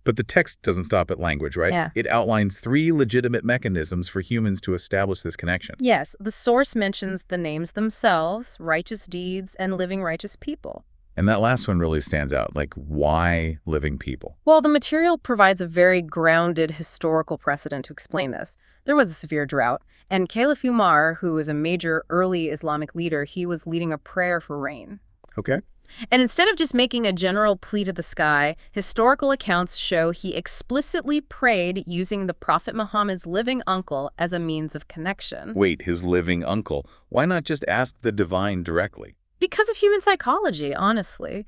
but the text doesn't stop at language, right? Yeah. It outlines 3 legitimate mechanisms for humans to establish this connection. Yes, the source mentions the names themselves, righteous deeds, and living righteous people. And that last one really stands out. Like, why living people? Well, the material provides a very grounded historical precedent to explain this. There was a severe drought, and Caliph Umar, who was a major early Islamic leader, he was leading a prayer for rain. Okay. And instead of just making a general plea to the sky, historical accounts show he explicitly prayed using the Prophet Muhammad's living uncle as a means of connection. Wait, his living uncle. Why not just ask the divine directly? Because of human psychology, honestly.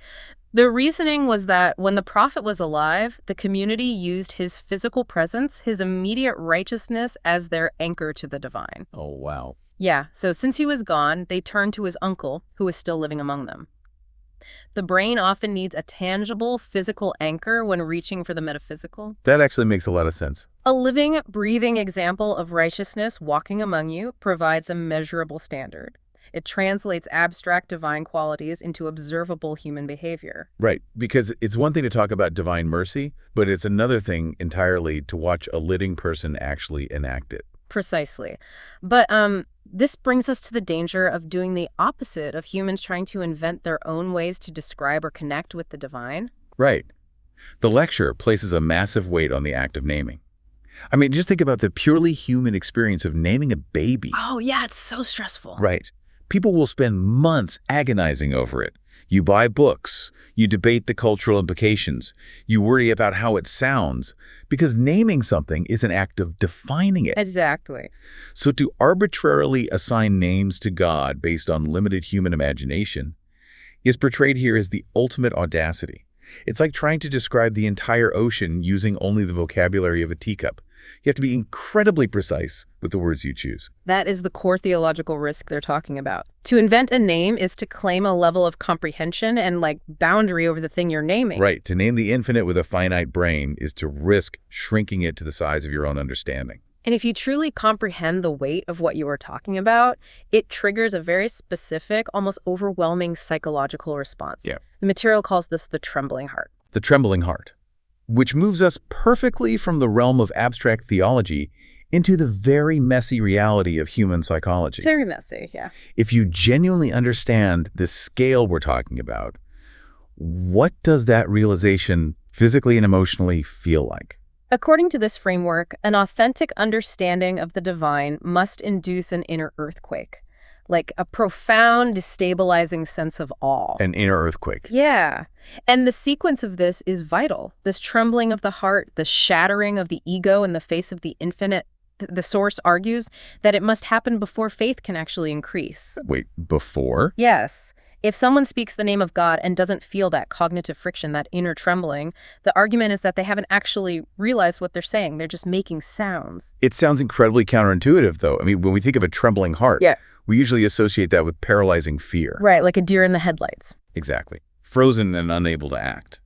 The reasoning was that when the prophet was alive, the community used his physical presence, his immediate righteousness, as their anchor to the divine. Oh, wow. Yeah, so since he was gone, they turned to his uncle, who was still living among them. The brain often needs a tangible, physical anchor when reaching for the metaphysical. That actually makes a lot of sense. A living, breathing example of righteousness walking among you provides a measurable standard. It translates abstract divine qualities into observable human behavior. Right, because it's one thing to talk about divine mercy, but it's another thing entirely to watch a living person actually enact it. Precisely. But this brings us to the danger of doing the opposite of humans trying to invent their own ways to describe or connect with the divine. Right. The lecture places a massive weight on the act of naming. I mean, just think about the purely human experience of naming a baby. Oh, yeah, it's so stressful. Right. People will spend months agonizing over it. You buy books, you debate the cultural implications, you worry about how it sounds, because naming something is an act of defining it. Exactly. So to arbitrarily assign names to God based on limited human imagination is portrayed here as the ultimate audacity. It's like trying to describe the entire ocean using only the vocabulary of a teacup. You have to be incredibly precise with the words you choose. That is the core theological risk they're talking about. To invent a name is to claim a level of comprehension and, boundary over the thing you're naming. Right. To name the infinite with a finite brain is to risk shrinking it to the size of your own understanding. And if you truly comprehend the weight of what you are talking about, it triggers a very specific, almost overwhelming psychological response. Yeah. The material calls this the trembling heart. The trembling heart, which moves us perfectly from the realm of abstract theology into the very messy reality of human psychology. Very messy, yeah. If you genuinely understand the scale we're talking about, what does that realization physically and emotionally feel like? According to this framework, an authentic understanding of the divine must induce an inner earthquake, like a profound, destabilizing sense of awe. An inner earthquake. Yeah. And the sequence of this is vital. This trembling of the heart, the shattering of the ego in the face of the infinite. The source argues that it must happen before faith can actually increase. Wait, before? Yes. If someone speaks the name of God and doesn't feel that cognitive friction, that inner trembling, the argument is that they haven't actually realized what they're saying. They're just making sounds. It sounds incredibly counterintuitive, though. I mean, when we think of a trembling heart, we usually associate that with paralyzing fear. Right, like a deer in the headlights. Exactly. Frozen and unable to act.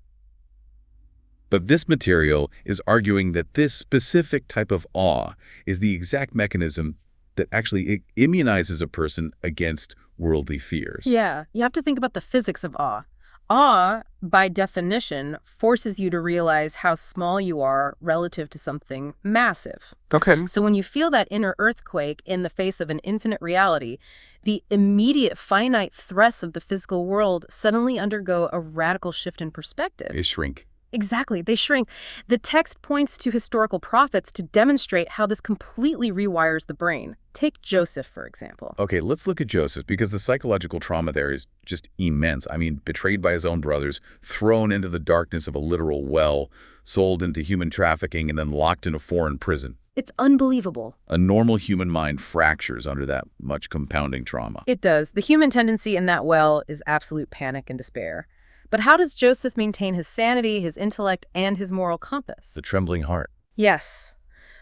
But this material is arguing that this specific type of awe is the exact mechanism that actually immunizes a person against worldly fears. Yeah, you have to think about the physics of awe. Awe, by definition, forces you to realize how small you are relative to something massive. Okay. So when you feel that inner earthquake in the face of an infinite reality, the immediate finite threats of the physical world suddenly undergo a radical shift in perspective. They shrink. Exactly, they shrink. The text points to historical prophets to demonstrate how this completely rewires the brain. Take Joseph, for example. Okay, let's look at Joseph, because the psychological trauma there is just immense. I mean, betrayed by his own brothers, thrown into the darkness of a literal well, sold into human trafficking, and then locked in a foreign prison. It's unbelievable. A normal human mind fractures under that much compounding trauma. It does. The human tendency in that well is absolute panic and despair. But how does Joseph maintain his sanity, his intellect, and his moral compass? The trembling heart. Yes.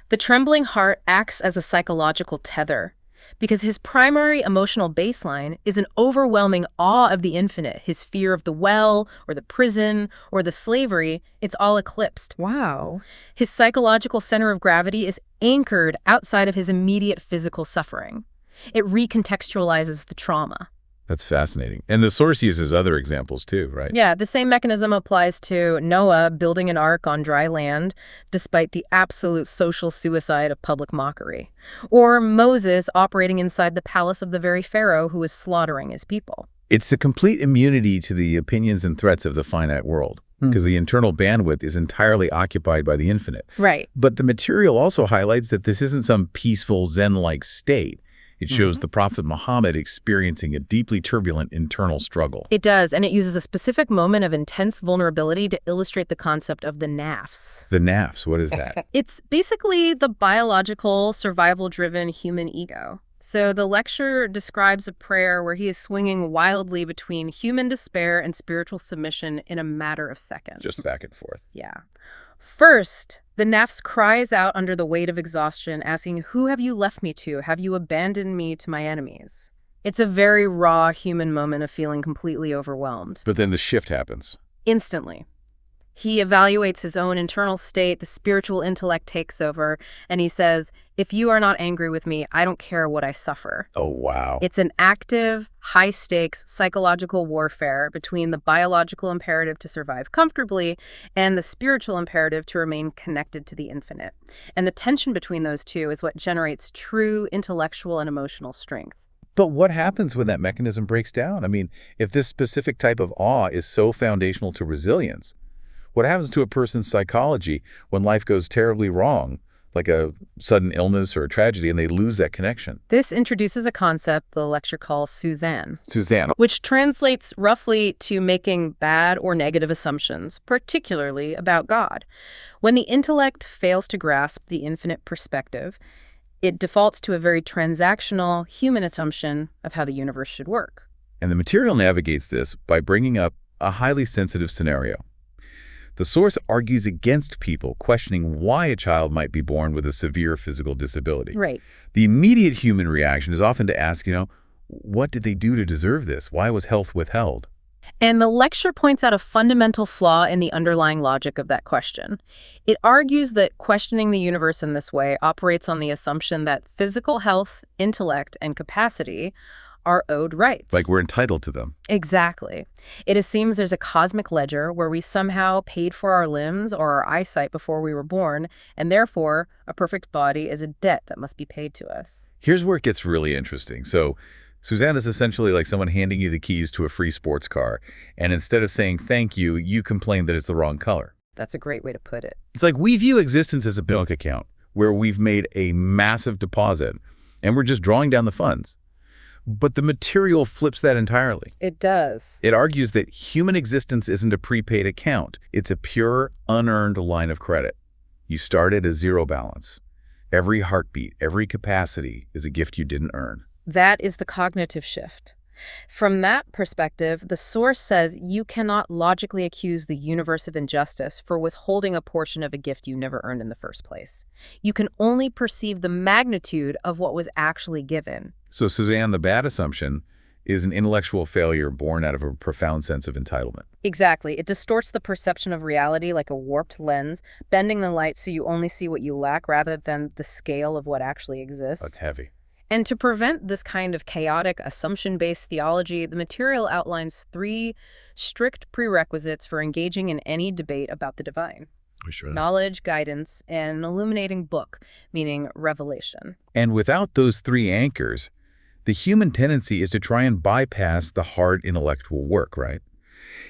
The trembling heart acts as a psychological tether, because his primary emotional baseline is an overwhelming awe of the infinite. His fear of the well, or the prison, or the slavery, it's all eclipsed. Wow. His psychological center of gravity is anchored outside of his immediate physical suffering. It recontextualizes the trauma. That's fascinating. And the source uses other examples too, right? Yeah, the same mechanism applies to Noah building an ark on dry land, despite the absolute social suicide of public mockery. Or Moses operating inside the palace of the very Pharaoh who was slaughtering his people. It's a complete immunity to the opinions and threats of the finite world, because the internal bandwidth is entirely occupied by the infinite. Right. But the material also highlights that this isn't some peaceful Zen-like state. It shows the Prophet Muhammad experiencing a deeply turbulent internal struggle. It does, and it uses a specific moment of intense vulnerability to illustrate the concept of the nafs. The nafs, what is that? It's basically the biological, survival-driven human ego. So the lecture describes a prayer where he is swinging wildly between human despair and spiritual submission in a matter of seconds. Just back and forth. Yeah. First, the nafs cries out under the weight of exhaustion, asking, "Who have you left me to? Have you abandoned me to my enemies?" It's a very raw human moment of feeling completely overwhelmed. But then the shift happens. Instantly. He evaluates his own internal state, the spiritual intellect takes over, and he says, "If you are not angry with me, I don't care what I suffer." Oh, wow. It's an active, high-stakes psychological warfare between the biological imperative to survive comfortably and the spiritual imperative to remain connected to the infinite. And the tension between those two is what generates true intellectual and emotional strength. But what happens when that mechanism breaks down? I mean, if this specific type of awe is so foundational to resilience, what happens to a person's psychology when life goes terribly wrong, like a sudden illness or a tragedy, and they lose that connection? This introduces a concept the lecture calls Suzanne. Suzanne. Which translates roughly to making bad or negative assumptions, particularly about God. When the intellect fails to grasp the infinite perspective, it defaults to a very transactional, human assumption of how the universe should work. And the material navigates this by bringing up a highly sensitive scenario. The source argues against people questioning why a child might be born with a severe physical disability. Right. The immediate human reaction is often to ask, what did they do to deserve this? Why was health withheld? And the lecture points out a fundamental flaw in the underlying logic of that question. It argues that questioning the universe in this way operates on the assumption that physical health, intellect, and capacity are owed rights. Like we're entitled to them. Exactly. It assumes there's a cosmic ledger where we somehow paid for our limbs or our eyesight before we were born, and therefore a perfect body is a debt that must be paid to us. Here's where it gets really interesting. So Suzanne is essentially like someone handing you the keys to a free sports car, and instead of saying thank you, you complain that it's the wrong color. That's a great way to put it. It's like we view existence as a bank account where we've made a massive deposit, and we're just drawing down the funds. But the material flips that entirely. It does. It argues that human existence isn't a prepaid account. It's a pure, unearned line of credit. You start at a zero balance. Every heartbeat, every capacity is a gift you didn't earn. That is the cognitive shift. From that perspective, the source says you cannot logically accuse the universe of injustice for withholding a portion of a gift you never earned in the first place. You can only perceive the magnitude of what was actually given. So, Suzanne, the bad assumption is an intellectual failure born out of a profound sense of entitlement. Exactly. It distorts the perception of reality like a warped lens, bending the light so you only see what you lack rather than the scale of what actually exists. That's heavy. And to prevent this kind of chaotic, assumption-based theology, the material outlines 3 strict prerequisites for engaging in any debate about the divine. Sure. Knowledge, guidance, and an illuminating book, meaning revelation. And without those 3 anchors, the human tendency is to try and bypass the hard intellectual work, right?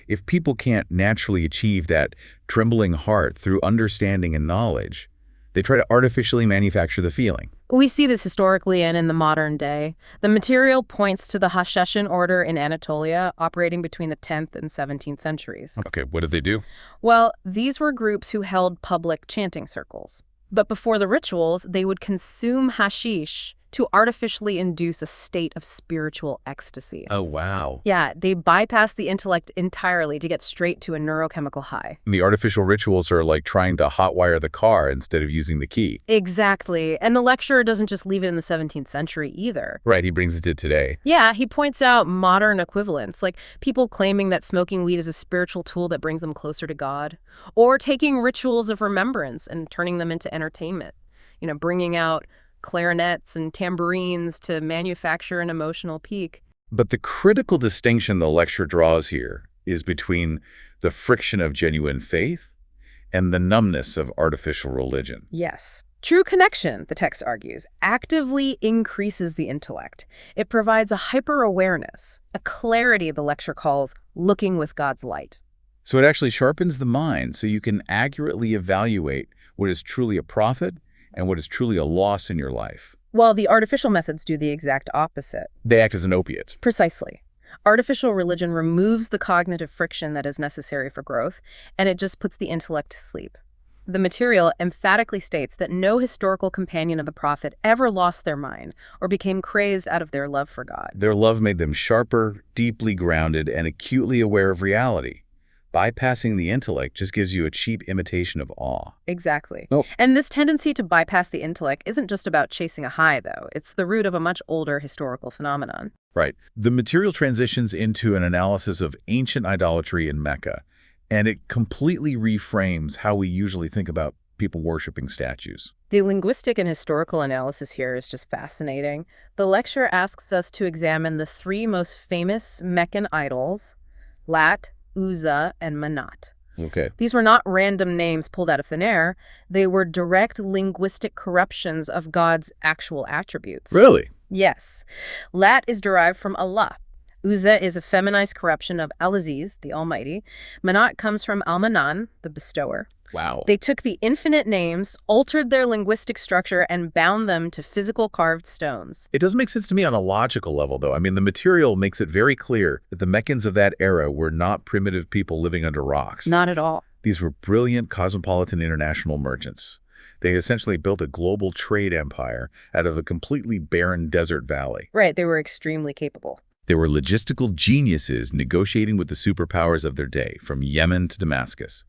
If people can't naturally achieve that trembling heart through understanding and knowledge, they try to artificially manufacture the feeling. We see this historically and in the modern day. The material points to the Hasheshin order in Anatolia, operating between the 10th and 17th centuries. Okay, what did they do? Well, these were groups who held public chanting circles. But before the rituals, they would consume hashish to artificially induce a state of spiritual ecstasy. Oh, wow. Yeah, they bypass the intellect entirely to get straight to a neurochemical high. And the artificial rituals are like trying to hotwire the car instead of using the key. Exactly. And the lecturer doesn't just leave it in the 17th century either. Right, he brings it to today. Yeah, he points out modern equivalents, like people claiming that smoking weed is a spiritual tool that brings them closer to God, or taking rituals of remembrance and turning them into entertainment. Bringing out clarinets and tambourines to manufacture an emotional peak. But the critical distinction the lecture draws here is between the friction of genuine faith and the numbness of artificial religion. Yes. True connection, the text argues, actively increases the intellect. It provides a hyper-awareness, a clarity the lecture calls looking with God's light. So it actually sharpens the mind so you can accurately evaluate what is truly a profit and what is truly a loss in your life. While the artificial methods do the exact opposite. They act as an opiate. Precisely. Artificial religion removes the cognitive friction that is necessary for growth, and it just puts the intellect to sleep. The material emphatically states that no historical companion of the prophet ever lost their mind or became crazed out of their love for God. Their love made them sharper, deeply grounded, and acutely aware of reality. Bypassing the intellect just gives you a cheap imitation of awe. Exactly. Nope. And this tendency to bypass the intellect isn't just about chasing a high, though. It's the root of a much older historical phenomenon. Right. The material transitions into an analysis of ancient idolatry in Mecca, and it completely reframes how we usually think about people worshiping statues. The linguistic and historical analysis here is just fascinating. The lecture asks us to examine the three most famous Meccan idols, Lat, Uzza, and Manat. Okay. These were not random names pulled out of thin air. They were direct linguistic corruptions of God's actual attributes. Really? Yes. Lat is derived from Allah. Uzza is a feminized corruption of Al-Aziz, the Almighty. Manat comes from Al-Manan, the bestower. Wow. They took the infinite names, altered their linguistic structure, and bound them to physical carved stones. It doesn't make sense to me on a logical level, though. I mean, the material makes it very clear that the Meccans of that era were not primitive people living under rocks. Not at all. These were brilliant cosmopolitan international merchants. They essentially built a global trade empire out of a completely barren desert valley. Right, they were extremely capable. They were logistical geniuses negotiating with the superpowers of their day, from Yemen to Damascus.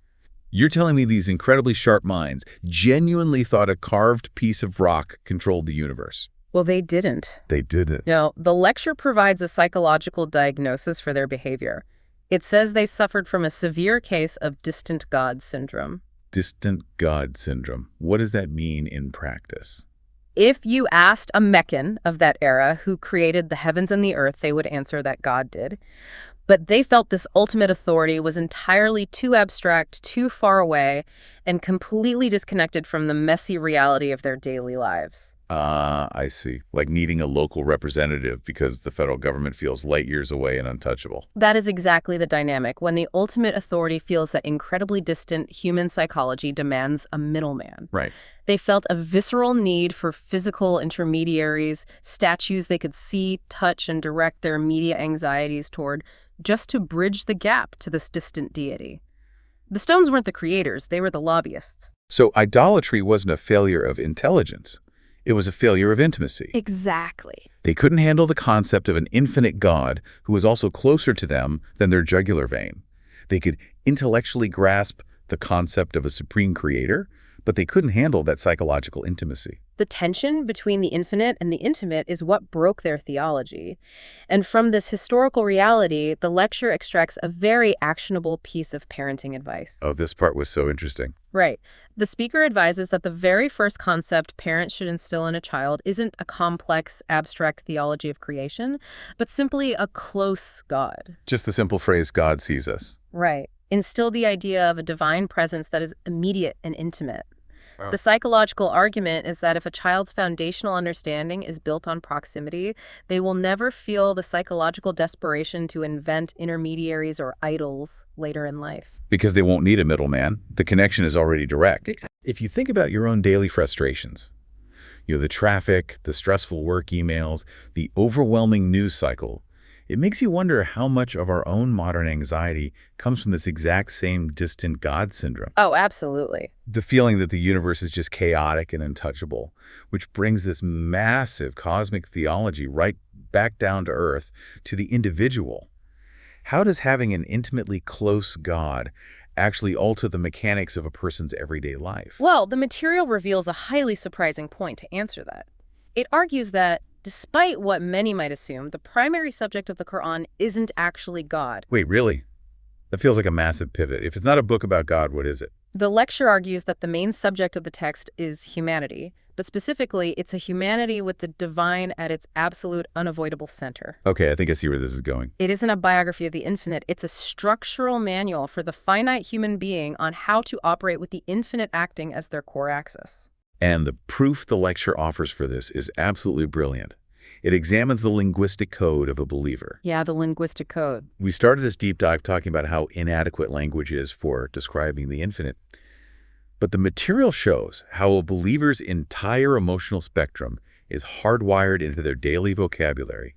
You're telling me these incredibly sharp minds genuinely thought a carved piece of rock controlled the universe? Well, they didn't. They didn't. No, the lecture provides a psychological diagnosis for their behavior. It says they suffered from a severe case of distant God syndrome. Distant God syndrome. What does that mean in practice? If you asked a Meccan of that era who created the heavens and the earth, they would answer that God did. But they felt this ultimate authority was entirely too abstract, too far away, and completely disconnected from the messy reality of their daily lives. I see. Like needing a local representative because the federal government feels light years away and untouchable. That is exactly the dynamic. When the ultimate authority feels that incredibly distant, human psychology demands a middleman. Right. They felt a visceral need for physical intermediaries, statues they could see, touch, and direct their immediate anxieties toward, just to bridge the gap to this distant deity. The stones weren't the creators, they were the lobbyists. So idolatry wasn't a failure of intelligence. It was a failure of intimacy. Exactly. They couldn't handle the concept of an infinite God who was also closer to them than their jugular vein. They could intellectually grasp the concept of a supreme creator, but they couldn't handle that psychological intimacy. The tension between the infinite and the intimate is what broke their theology. And from this historical reality, the lecture extracts a very actionable piece of parenting advice. Oh, this part was so interesting. Right. The speaker advises that the very first concept parents should instill in a child isn't a complex, abstract theology of creation, but simply a close God. Just the simple phrase, God sees us. Right. Instill the idea of a divine presence that is immediate and intimate. Wow. The psychological argument is that if a child's foundational understanding is built on proximity, they will never feel the psychological desperation to invent intermediaries or idols later in life. Because they won't need a middleman. The connection is already direct. If you think about your own daily frustrations, the traffic, the stressful work emails, the overwhelming news cycle, it makes you wonder how much of our own modern anxiety comes from this exact same distant God syndrome. Oh, absolutely. The feeling that the universe is just chaotic and untouchable, which brings this massive cosmic theology right back down to earth, to the individual. How does having an intimately close God actually alter the mechanics of a person's everyday life? Well, the material reveals a highly surprising point to answer that. It argues that despite what many might assume, the primary subject of the Quran isn't actually God. Wait, really? That feels like a massive pivot. If it's not a book about God, what is it? The lecture argues that the main subject of the text is humanity, but specifically, it's a humanity with the divine at its absolute unavoidable center. Okay, I think I see where this is going. It isn't a biography of the infinite. It's a structural manual for the finite human being on how to operate with the infinite acting as their core axis. And the proof the lecture offers for this is absolutely brilliant. It examines the linguistic code of a believer. Yeah, the linguistic code. We started this deep dive talking about how inadequate language is for describing the infinite. But the material shows how a believer's entire emotional spectrum is hardwired into their daily vocabulary,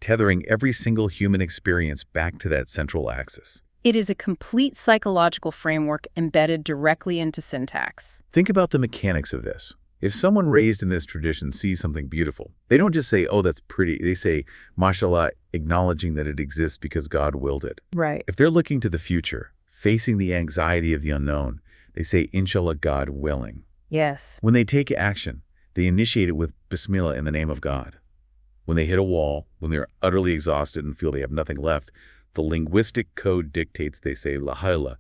tethering every single human experience back to that central axis. It is a complete psychological framework embedded directly into syntax. Think about the mechanics of this. If someone raised in this tradition sees something beautiful, they don't just say, oh, that's pretty. They say, mashallah, acknowledging that it exists because God willed it. Right. If they're looking to the future, facing the anxiety of the unknown, they say, inshallah, God willing. Yes. When they take action, they initiate it with Bismillah in the name of God. When they hit a wall, when they're utterly exhausted and feel they have nothing left, the linguistic code dictates they say, La hawla,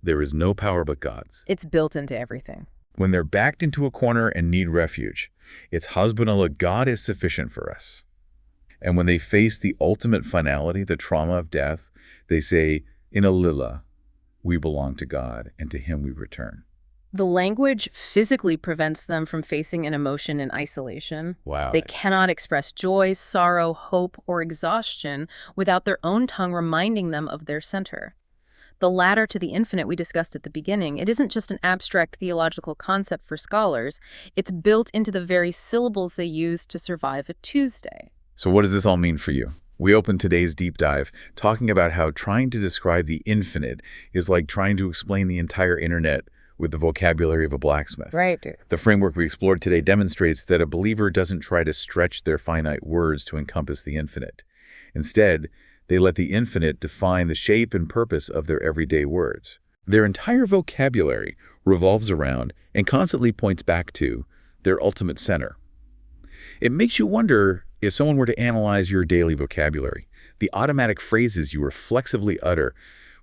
there is no power but God's. It's built into everything. When they're backed into a corner and need refuge, it's Hasbunallah, God is sufficient for us. And when they face the ultimate finality, the trauma of death, they say, Inna lillah, we belong to God, and to Him we return. The language physically prevents them from facing an emotion in isolation. Wow. They cannot express joy, sorrow, hope, or exhaustion without their own tongue reminding them of their center. The ladder to the infinite we discussed at the beginning, it isn't just an abstract theological concept for scholars. It's built into the very syllables they use to survive a Tuesday. So what does this all mean for you? We opened today's deep dive talking about how trying to describe the infinite is like trying to explain the entire internet with the vocabulary of a blacksmith. Right. The framework we explored today demonstrates that a believer doesn't try to stretch their finite words to encompass the infinite. Instead, they let the infinite define the shape and purpose of their everyday words. Their entire vocabulary revolves around and constantly points back to their ultimate center. It makes you wonder, if someone were to analyze your daily vocabulary, the automatic phrases you reflexively utter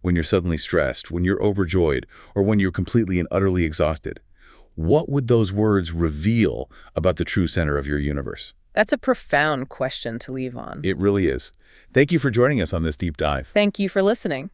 when you're suddenly stressed, when you're overjoyed, or when you're completely and utterly exhausted, what would those words reveal about the true center of your universe? That's a profound question to leave on. It really is. Thank you for joining us on this deep dive. Thank you for listening.